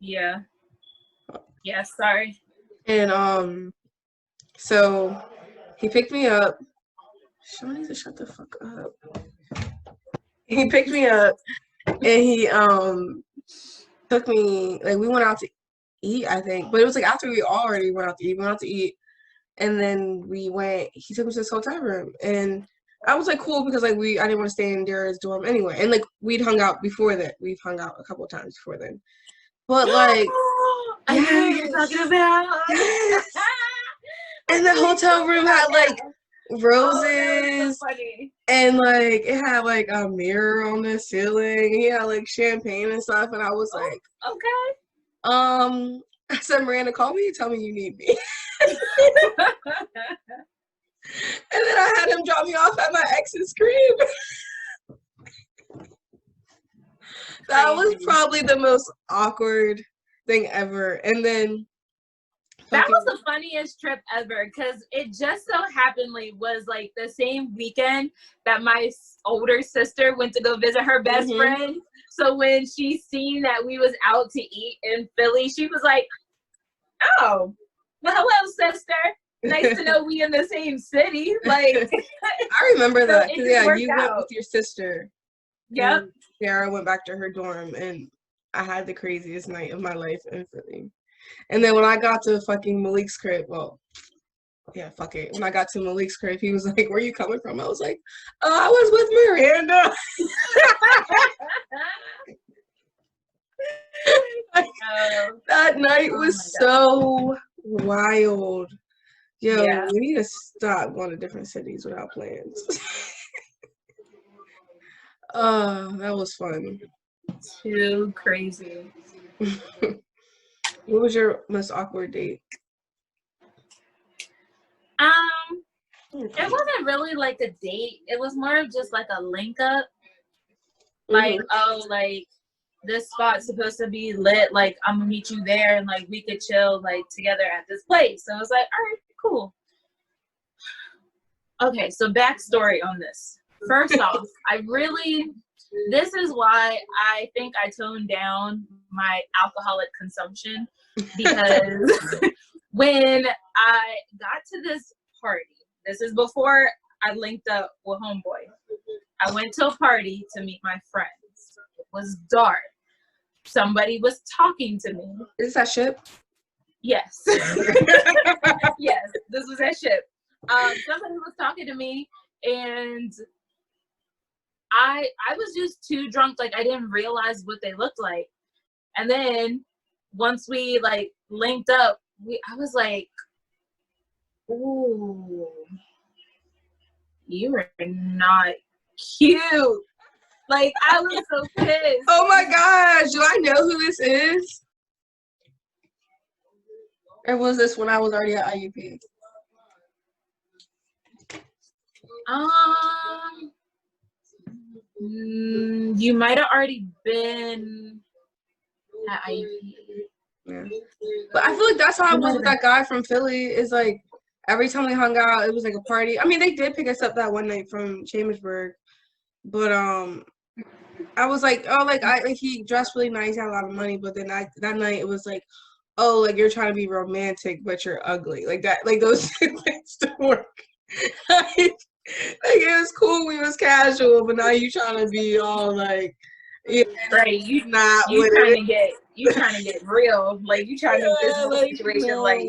[SPEAKER 2] Yeah. Yeah, sorry.
[SPEAKER 1] And so he picked me up. She needs to shut the fuck up. He picked me up and he took me, like, we went out to eat, I think. But it was like after we already went out to eat. We went out to eat and then he took me to his hotel room and I was like cool because like I didn't want to stay in Dara's dorm anyway, and like we'd hung out before that. We've hung out a couple of times before then, but like
[SPEAKER 2] I know what you're talking about.
[SPEAKER 1] Yes. And the hotel room had like roses, and like it had like a mirror on the ceiling. He had like champagne and stuff, and I was like,
[SPEAKER 2] okay.
[SPEAKER 1] I said, Miranda, call me and tell me you need me. And then I had him drop me off at my ex's crib. That was probably the most awkward thing ever. And then
[SPEAKER 2] that was the funniest trip ever, because it just so happenly was like the same weekend that my older sister went to go visit her best friend. So when she seen that we was out to eat in Philly, she was like, oh, well, hello, sister. Nice to know we in the same city. Like,
[SPEAKER 1] I remember that.
[SPEAKER 2] So
[SPEAKER 1] yeah, you went with your sister.
[SPEAKER 2] Yep.
[SPEAKER 1] Sarah went back to her dorm, and I had the craziest night of my life in Philly. And then when I got to fucking Malik's crib, well, yeah, fuck it. When I got to Malik's crib, he was like, where are you coming from? I was like, oh, I was with Miranda. That night was so wild. Yo, we need to stop going to different cities without plans. That was fun.
[SPEAKER 2] Too crazy.
[SPEAKER 1] What was your most awkward date?
[SPEAKER 2] It wasn't really like a date. It was more of just like a link up. Like, oh, like this spot's supposed to be lit. Like, I'm gonna meet you there, and like we could chill like together at this place. So I was like, all right, cool. Okay, so backstory on this. First off, this is why I think I toned down my alcoholic consumption, because when I got to this party, this is before I linked up with homeboy. I went to a party to meet my friends. It was dark. Somebody was talking to me.
[SPEAKER 1] Is that ship?
[SPEAKER 2] Yes. Yes, this was that ship. Somebody was talking to me, and I was just too drunk, like I didn't realize what they looked like. And then once we like linked up, I was like, ooh, you are not cute. Like, I was so pissed.
[SPEAKER 1] Oh my gosh, do I know who this is? Or was this when I was already at IUP?
[SPEAKER 2] You might have already been at IUP.
[SPEAKER 1] Yeah. But I feel like that's how I was with that guy from Philly. Is like every time we hung out, it was like a party. I mean, they did pick us up that one night from Chambersburg, but I was like, oh, like he dressed really nice, had a lot of money, but then that night it was like, oh, like you're trying to be romantic, but you're ugly, like that, like those things don't work. Like it was cool, we was casual, but now you trying to be all like, yeah,
[SPEAKER 2] right? You trying to get real, like you trying to make this whole situation like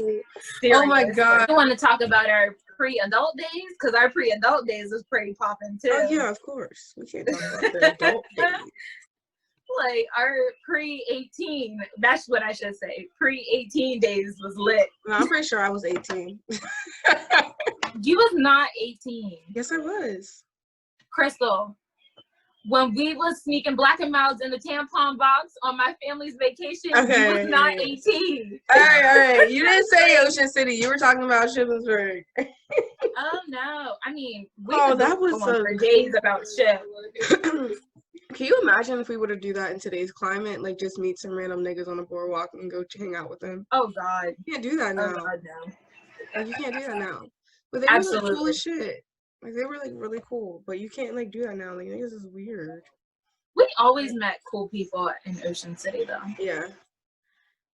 [SPEAKER 2] serious.
[SPEAKER 1] Oh my god!
[SPEAKER 2] You want to talk about our pre-adult days, because our pre-adult days was pretty popping too.
[SPEAKER 1] Oh yeah, of course. We can't talk about the adult days.
[SPEAKER 2] Like our pre-18, that's what I should say. Pre-18 days was lit.
[SPEAKER 1] No, I'm pretty sure I was 18.
[SPEAKER 2] You was not 18.
[SPEAKER 1] Yes, I was.
[SPEAKER 2] Crystal, when we was sneaking Black and Milds in the tampon box on my family's vacation, you was not 18.
[SPEAKER 1] All right. You didn't say Ocean City. You were talking about Shippensburg.
[SPEAKER 2] Oh no! I mean,
[SPEAKER 1] that was
[SPEAKER 2] for days about shit.
[SPEAKER 1] Can you imagine if we were to do that in today's climate? Like, just meet some random niggas on the boardwalk and go hang out with them.
[SPEAKER 2] Oh God!
[SPEAKER 1] You can't do that now.
[SPEAKER 2] Oh God, no.
[SPEAKER 1] Like, you can't do that now. But they were like cool as shit. Like, they were like really cool. But you can't like do that now. Like, niggas is weird.
[SPEAKER 2] We always met cool people in Ocean City, though.
[SPEAKER 1] Yeah.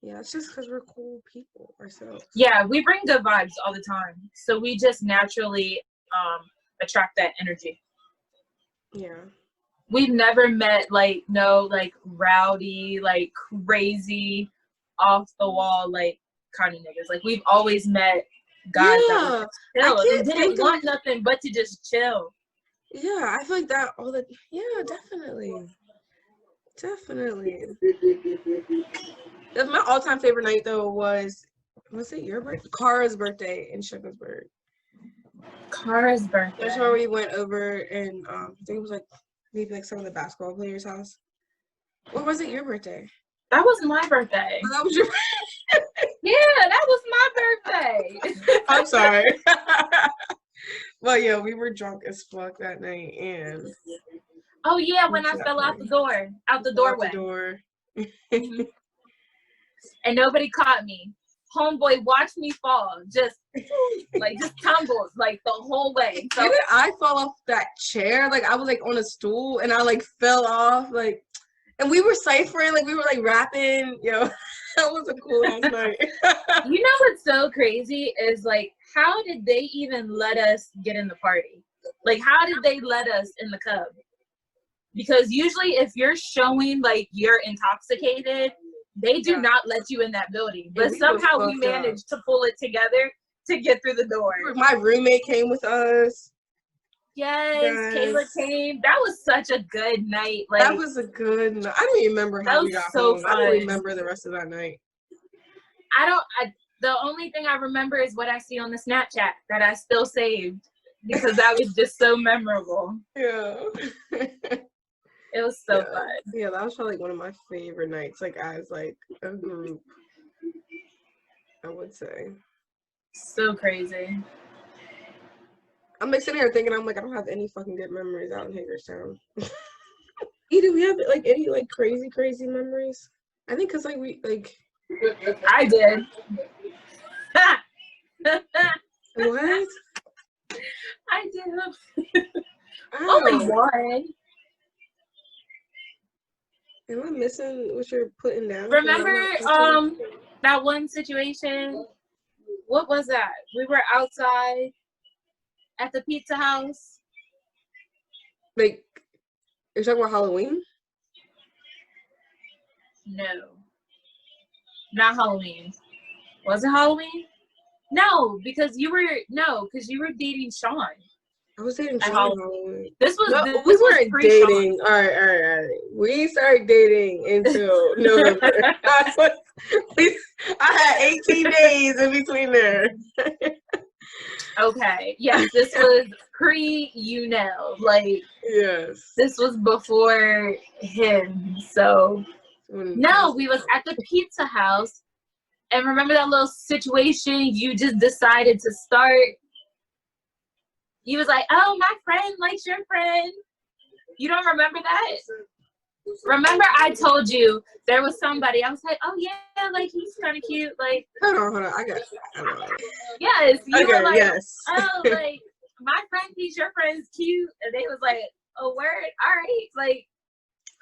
[SPEAKER 1] Yeah, it's just because we're cool people ourselves.
[SPEAKER 2] Yeah, we bring good vibes all the time. So we just naturally attract that energy.
[SPEAKER 1] Yeah.
[SPEAKER 2] We've never met like rowdy, like crazy, off the wall, like kind of niggas. Like we've always met guys that would chill and didn't want nothing but to just chill.
[SPEAKER 1] Yeah, I feel like that all the definitely. My all-time favorite night though was it your birthday? Kara's birthday in Shippensburg.
[SPEAKER 2] Kara's birthday.
[SPEAKER 1] That's where we went over and I think it was like maybe like some of the basketball players' house. Or was it your birthday?
[SPEAKER 2] That wasn't my birthday.
[SPEAKER 1] Oh, that was your
[SPEAKER 2] Yeah, that was my birthday.
[SPEAKER 1] I'm sorry. Well, yeah, we were drunk as fuck that night, and
[SPEAKER 2] oh yeah, when I fell out the doorway.
[SPEAKER 1] Out the door.
[SPEAKER 2] Mm-hmm. And nobody caught me. Homeboy watched me fall, just tumbled like the whole way. So
[SPEAKER 1] didn't I fall off that chair? Like I was like on a stool and I like fell off, like, and we were ciphering, like we were like rapping, yo. That was a cool ass night.
[SPEAKER 2] You know what's so crazy is like, how did they even let us get in the party? Like, how did they let us in the Cub? Because usually if you're showing like you're intoxicated, they do not let you in that building. But somehow we managed to pull it together to get through the door.
[SPEAKER 1] My roommate came with us.
[SPEAKER 2] Yes, Kayla came. That was such a good night. Like,
[SPEAKER 1] that was a good night. I don't even remember how we got home.
[SPEAKER 2] Fun.
[SPEAKER 1] I don't remember the rest of that night.
[SPEAKER 2] The only thing I remember is what I see on the Snapchat that I still saved because that was just so memorable.
[SPEAKER 1] Yeah.
[SPEAKER 2] It was so fun.
[SPEAKER 1] Yeah, that was probably like one of my favorite nights, like as like a group, I would say.
[SPEAKER 2] So crazy.
[SPEAKER 1] I'm like sitting here thinking, I'm like, I don't have any fucking good memories out in Hagerstown. Do we have like any like crazy memories? I think because like we like.
[SPEAKER 2] I did.
[SPEAKER 1] What?
[SPEAKER 2] I did. Only one.
[SPEAKER 1] Am I missing what you're putting down?
[SPEAKER 2] Remember that one situation? What was that? We were outside at the pizza house.
[SPEAKER 1] Like, you're talking about Halloween?
[SPEAKER 2] No. Not Halloween. Was it Halloween? No, because you were dating Sean.
[SPEAKER 1] I was dating Sean on Halloween.
[SPEAKER 2] This was
[SPEAKER 1] we weren't dating. All right. We started dating until November. I had 18 days in between there.
[SPEAKER 2] Okay. Yes, this was like,
[SPEAKER 1] yes.
[SPEAKER 2] This was before him. So no, we was at the pizza house. And remember that little situation you just decided to start? You was like, oh, my friend likes your friend. You don't remember that? Remember I told you there was somebody. I was like, oh, yeah, like, he's kind of cute. Like,
[SPEAKER 1] hold on. I got it.
[SPEAKER 2] Yes. You were like,
[SPEAKER 1] yes.
[SPEAKER 2] Oh, like, my friend thinks your friend's cute. And they was like, oh, word? All right. Like,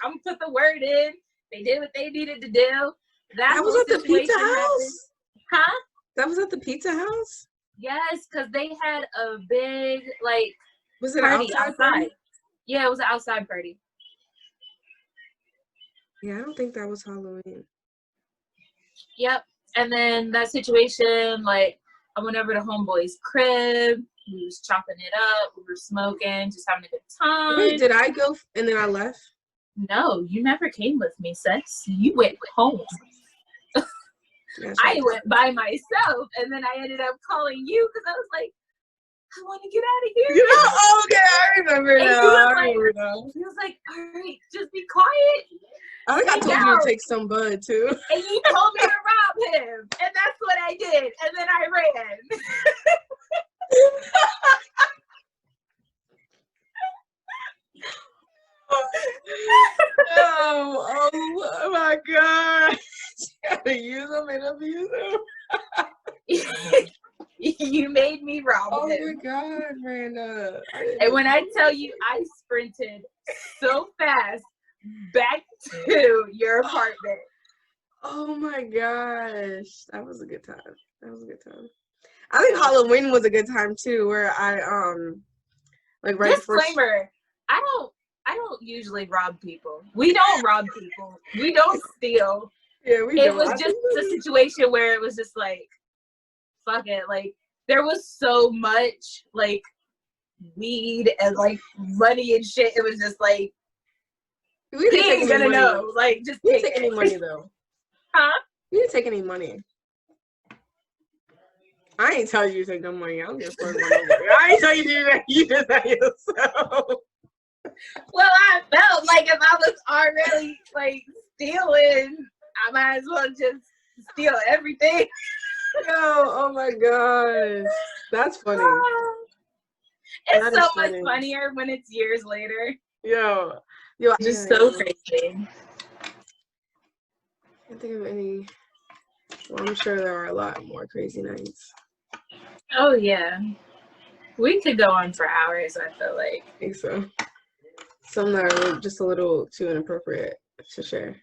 [SPEAKER 2] I'm going to put the word in. They did what they needed to do.
[SPEAKER 1] That was at the pizza house?
[SPEAKER 2] Huh?
[SPEAKER 1] That was at the pizza house?
[SPEAKER 2] Yes, because they had a big, like,
[SPEAKER 1] was it
[SPEAKER 2] party outside? Yeah, it was an outside party.
[SPEAKER 1] Yeah, I don't think that was Halloween.
[SPEAKER 2] Yep. And then that situation, like, I went over to Homeboy's crib. We was chopping it up. We were smoking, just having a good time.
[SPEAKER 1] Wait, did I go and then I left?
[SPEAKER 2] No, you never came with me, sis. You went home. I went by myself, and then I ended up calling you because I was like, I want to get out of here.
[SPEAKER 1] Oh, okay, I remember now.
[SPEAKER 2] He was like, all right, just be quiet.
[SPEAKER 1] I think I told you to take some bud, too.
[SPEAKER 2] And you told me to rob him, and that's what I did, and then I ran.
[SPEAKER 1] Oh my God. Gotta use them and abuse them.
[SPEAKER 2] You made me rob him.
[SPEAKER 1] Oh my God, Miranda.
[SPEAKER 2] And when I tell you, I sprinted so fast back to your apartment.
[SPEAKER 1] Oh my gosh. That was a good time. I think Halloween was a good time too, where I like right
[SPEAKER 2] Disclaimer, I don't usually rob people. We don't rob people. We don't steal.
[SPEAKER 1] Yeah, we don't.
[SPEAKER 2] It was just a situation where it was just like, fuck it. Like, there was so much, like, weed and like money and shit. It was just like,
[SPEAKER 1] we didn't take any money.
[SPEAKER 2] Know. Like, just
[SPEAKER 1] we didn't take any money though.
[SPEAKER 2] Huh?
[SPEAKER 1] We didn't take any money. I ain't tell you to take no money. I don't give a fuck. I ain't tell you to do that. You did that yourself.
[SPEAKER 2] Well, I felt like if I was already like stealing, I might as well just steal everything.
[SPEAKER 1] Yo, oh my gosh. That's funny.
[SPEAKER 2] It's that so much funnier when it's years later.
[SPEAKER 1] Yo,
[SPEAKER 2] just so crazy.
[SPEAKER 1] I can't think of any. Well, I'm sure there are a lot more crazy nights.
[SPEAKER 2] Oh yeah, we could go on for hours. I feel like.
[SPEAKER 1] I think so. Some that are just a little too inappropriate to share.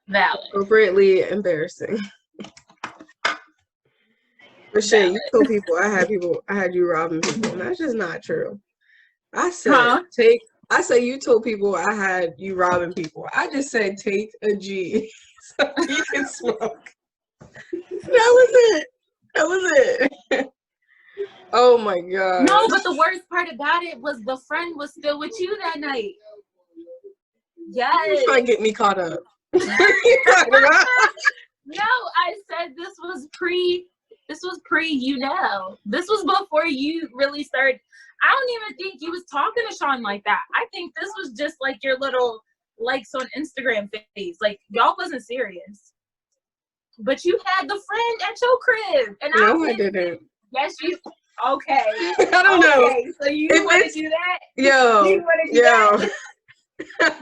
[SPEAKER 2] Valid.
[SPEAKER 1] Appropriately embarrassing. But shit, you told people I had you robbing people, and that's just not true. I said I said you told people I had you robbing people. I just said take a G so you can smoke. That was it. Oh my god.
[SPEAKER 2] No, but the worst part about it was the friend was still with you that night. Yes.
[SPEAKER 1] You're trying to get me caught up.
[SPEAKER 2] No, I said this was pre, This was before you really started. I don't even think you was talking to Sean like that. I think this was just like your little likes on Instagram phase. Like, y'all wasn't serious. But you had the friend at your crib. And
[SPEAKER 1] I didn't.
[SPEAKER 2] Yes, you. Okay.
[SPEAKER 1] I don't know.
[SPEAKER 2] So you want to do that?
[SPEAKER 1] Yo.
[SPEAKER 2] You want to do that?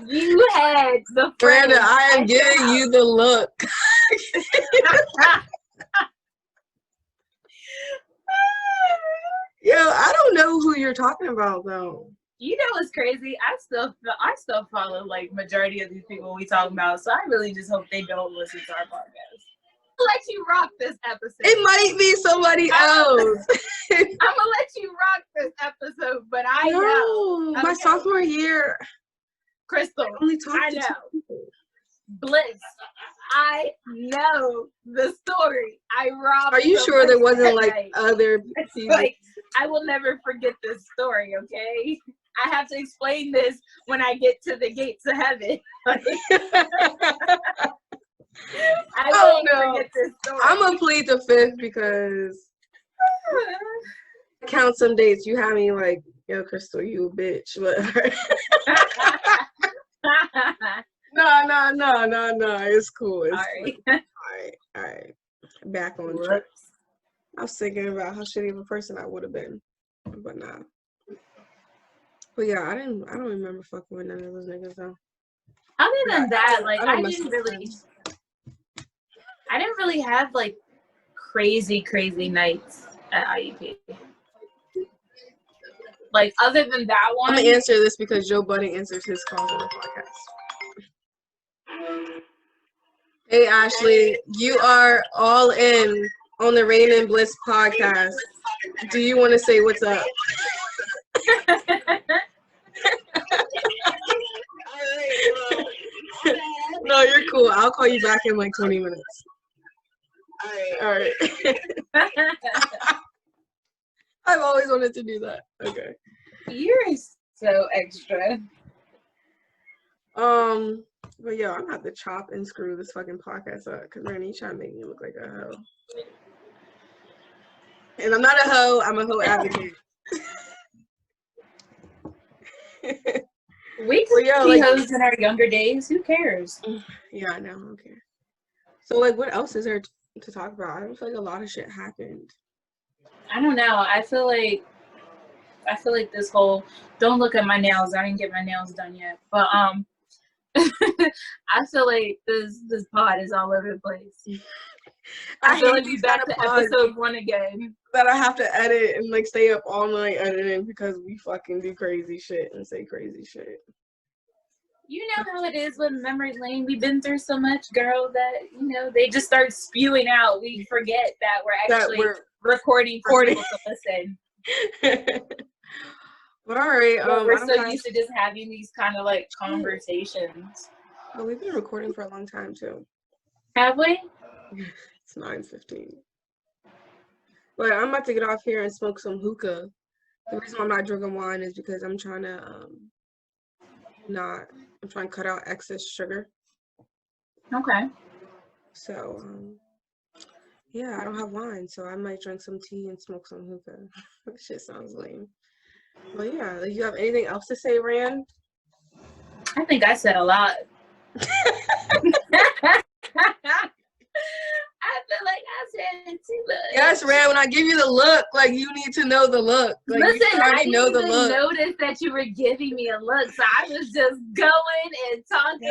[SPEAKER 2] You had the friend.
[SPEAKER 1] Brenda, I am giving you the look. Yo, I don't know who you're talking about though.
[SPEAKER 2] You know what's crazy? I still follow like majority of these people we talking about, so I really just hope they don't listen to our podcast. I'll let you rock this episode.
[SPEAKER 1] It might be somebody else.
[SPEAKER 2] I'm gonna let you rock this episode, but I know
[SPEAKER 1] my sophomore year.
[SPEAKER 2] Crystal, I know. Bliss, I know the story. I robbed.
[SPEAKER 1] Are you sure there wasn't like other people?
[SPEAKER 2] Like, I will never forget this story, okay? I have to explain this when I get to the gates of heaven. I won't forget this story.
[SPEAKER 1] I'm gonna plead the fifth because count some dates. You have me like, yo, Crystal, you a bitch. No. It's cool. It's all right. Back on track. I was thinking about how shitty of a person I would have been, but nah. But yeah, I don't remember fucking with none of those niggas though.
[SPEAKER 2] Other than that, like I didn't really have like crazy nights at IUP. Like other than that one,
[SPEAKER 1] I'm gonna answer this because Joe Budden answers his calls on the podcast. Hey Ashley, you are all in on the Rainn and Bliss podcast. Do you want to say what's up? No, you're cool. I'll call you back in like 20 minutes. All right. I've always wanted to do that. Okay.
[SPEAKER 2] You're so extra.
[SPEAKER 1] But yo, I'm gonna have to chop and screw this fucking podcast up because Rainn, you trying to make me look like a hoe. And I'm not a hoe, I'm a hoe advocate.
[SPEAKER 2] We could be hoes in our younger days. Who cares?
[SPEAKER 1] Yeah, I know. I don't care. So, like, what else is there to talk about? I don't feel like a lot of shit happened.
[SPEAKER 2] I don't know. I feel like this whole don't look at my nails. I didn't get my nails done yet, but I feel like this pod is all over the place. I feel like we're back to episode 1 again.
[SPEAKER 1] That I have to edit and like stay up all night editing because we fucking do crazy shit and say crazy shit.
[SPEAKER 2] You know how it is with memory lane. We've been through so much, girl, that they just start spewing out. We forget that we're actually recording for people to listen.
[SPEAKER 1] But all right,
[SPEAKER 2] we're so used to just having these kind of like conversations.
[SPEAKER 1] But we've been recording for a long time too.
[SPEAKER 2] Have we?
[SPEAKER 1] It's 9:15. But I'm about to get off here and smoke some hookah The reason why I'm not drinking wine is because I'm trying to cut out excess sugar.
[SPEAKER 2] Okay.
[SPEAKER 1] So yeah, I don't have wine, so I might drink some tea and smoke some hookah. That shit sounds lame. But yeah, like, you have anything else to say, Rand?
[SPEAKER 2] I think I said a lot. I feel like I said too much.
[SPEAKER 1] Yes, Rand, when I give you the look, like, you need to know the look. Like,
[SPEAKER 2] listen, I didn't
[SPEAKER 1] know the
[SPEAKER 2] even
[SPEAKER 1] look.
[SPEAKER 2] notice that you were giving me a look, so I was just going and talking,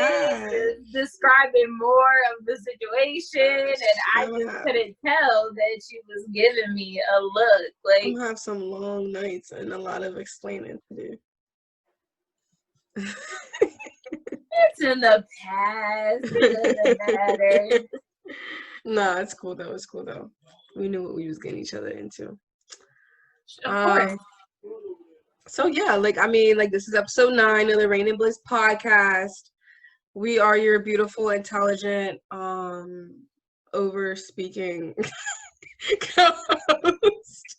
[SPEAKER 2] just describing more of the situation, and I just couldn't tell that you was giving me a look. Like,
[SPEAKER 1] I'm gonna have some long nights and a lot of explaining to do.
[SPEAKER 2] It's in the past. It doesn't matter.
[SPEAKER 1] Nah, it's cool though. It's cool though. We knew what we was getting each other into.
[SPEAKER 2] Of course.
[SPEAKER 1] So yeah, like, I mean, like, this is episode 9 of the Rainn and Bliss podcast. We are your beautiful, intelligent, over-speaking co-host.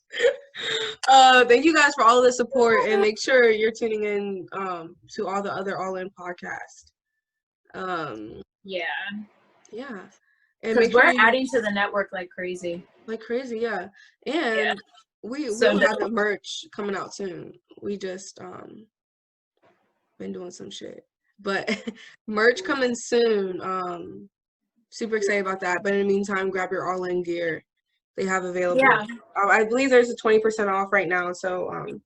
[SPEAKER 1] Thank you guys for all of the support, and make sure you're tuning in to all the other All In podcasts.
[SPEAKER 2] Yeah.
[SPEAKER 1] And
[SPEAKER 2] because we're adding to the network like crazy.
[SPEAKER 1] Yeah. And we'll have the merch coming out soon. We just been doing some shit. But merch coming soon. Super excited about that. But in the meantime, grab your All In gear. They have available.
[SPEAKER 2] Yeah.
[SPEAKER 1] I believe there's a 20% off right now. So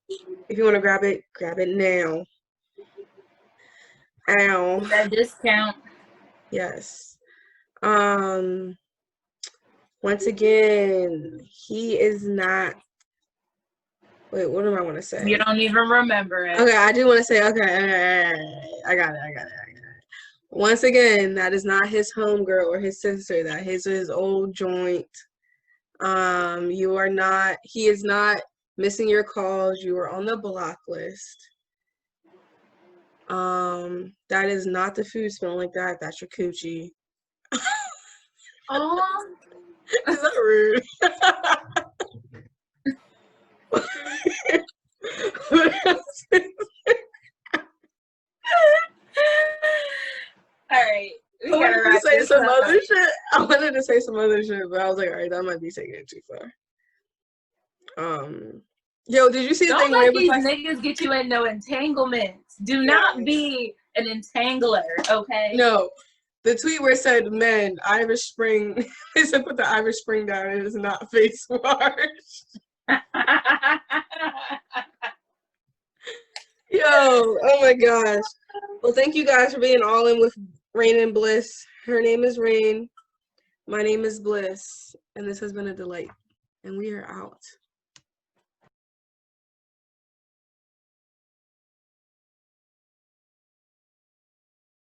[SPEAKER 1] if you want to grab it now. Ow.
[SPEAKER 2] That discount.
[SPEAKER 1] Yes. Once again, he is not. Wait, what do I want to say?
[SPEAKER 2] You don't even remember it.
[SPEAKER 1] Okay, I do want to say, okay, I got it. Once again, that is not his homegirl or his sister. That is his old joint. He is not missing your calls. You are on the block list. That is not the food smelling like that. That's your coochie.
[SPEAKER 2] Oh.
[SPEAKER 1] Is that rude?
[SPEAKER 2] All right.
[SPEAKER 1] I wanted to say some other shit. I wanted to say some other shit, but I was like, all right, that might be taking it too far. Yo, did you see the thing
[SPEAKER 2] where these niggas get you in no entanglements? Do not be an entangler, okay?
[SPEAKER 1] No. The tweet where it said, "Men, Irish Spring." They said, "Put the Irish Spring down. It is not face wash." Yo, oh my gosh. Well, thank you guys for being all in with Rainn and Bliss. Her name is Rainn. My name is Bliss, and this has been a delight. And we are out.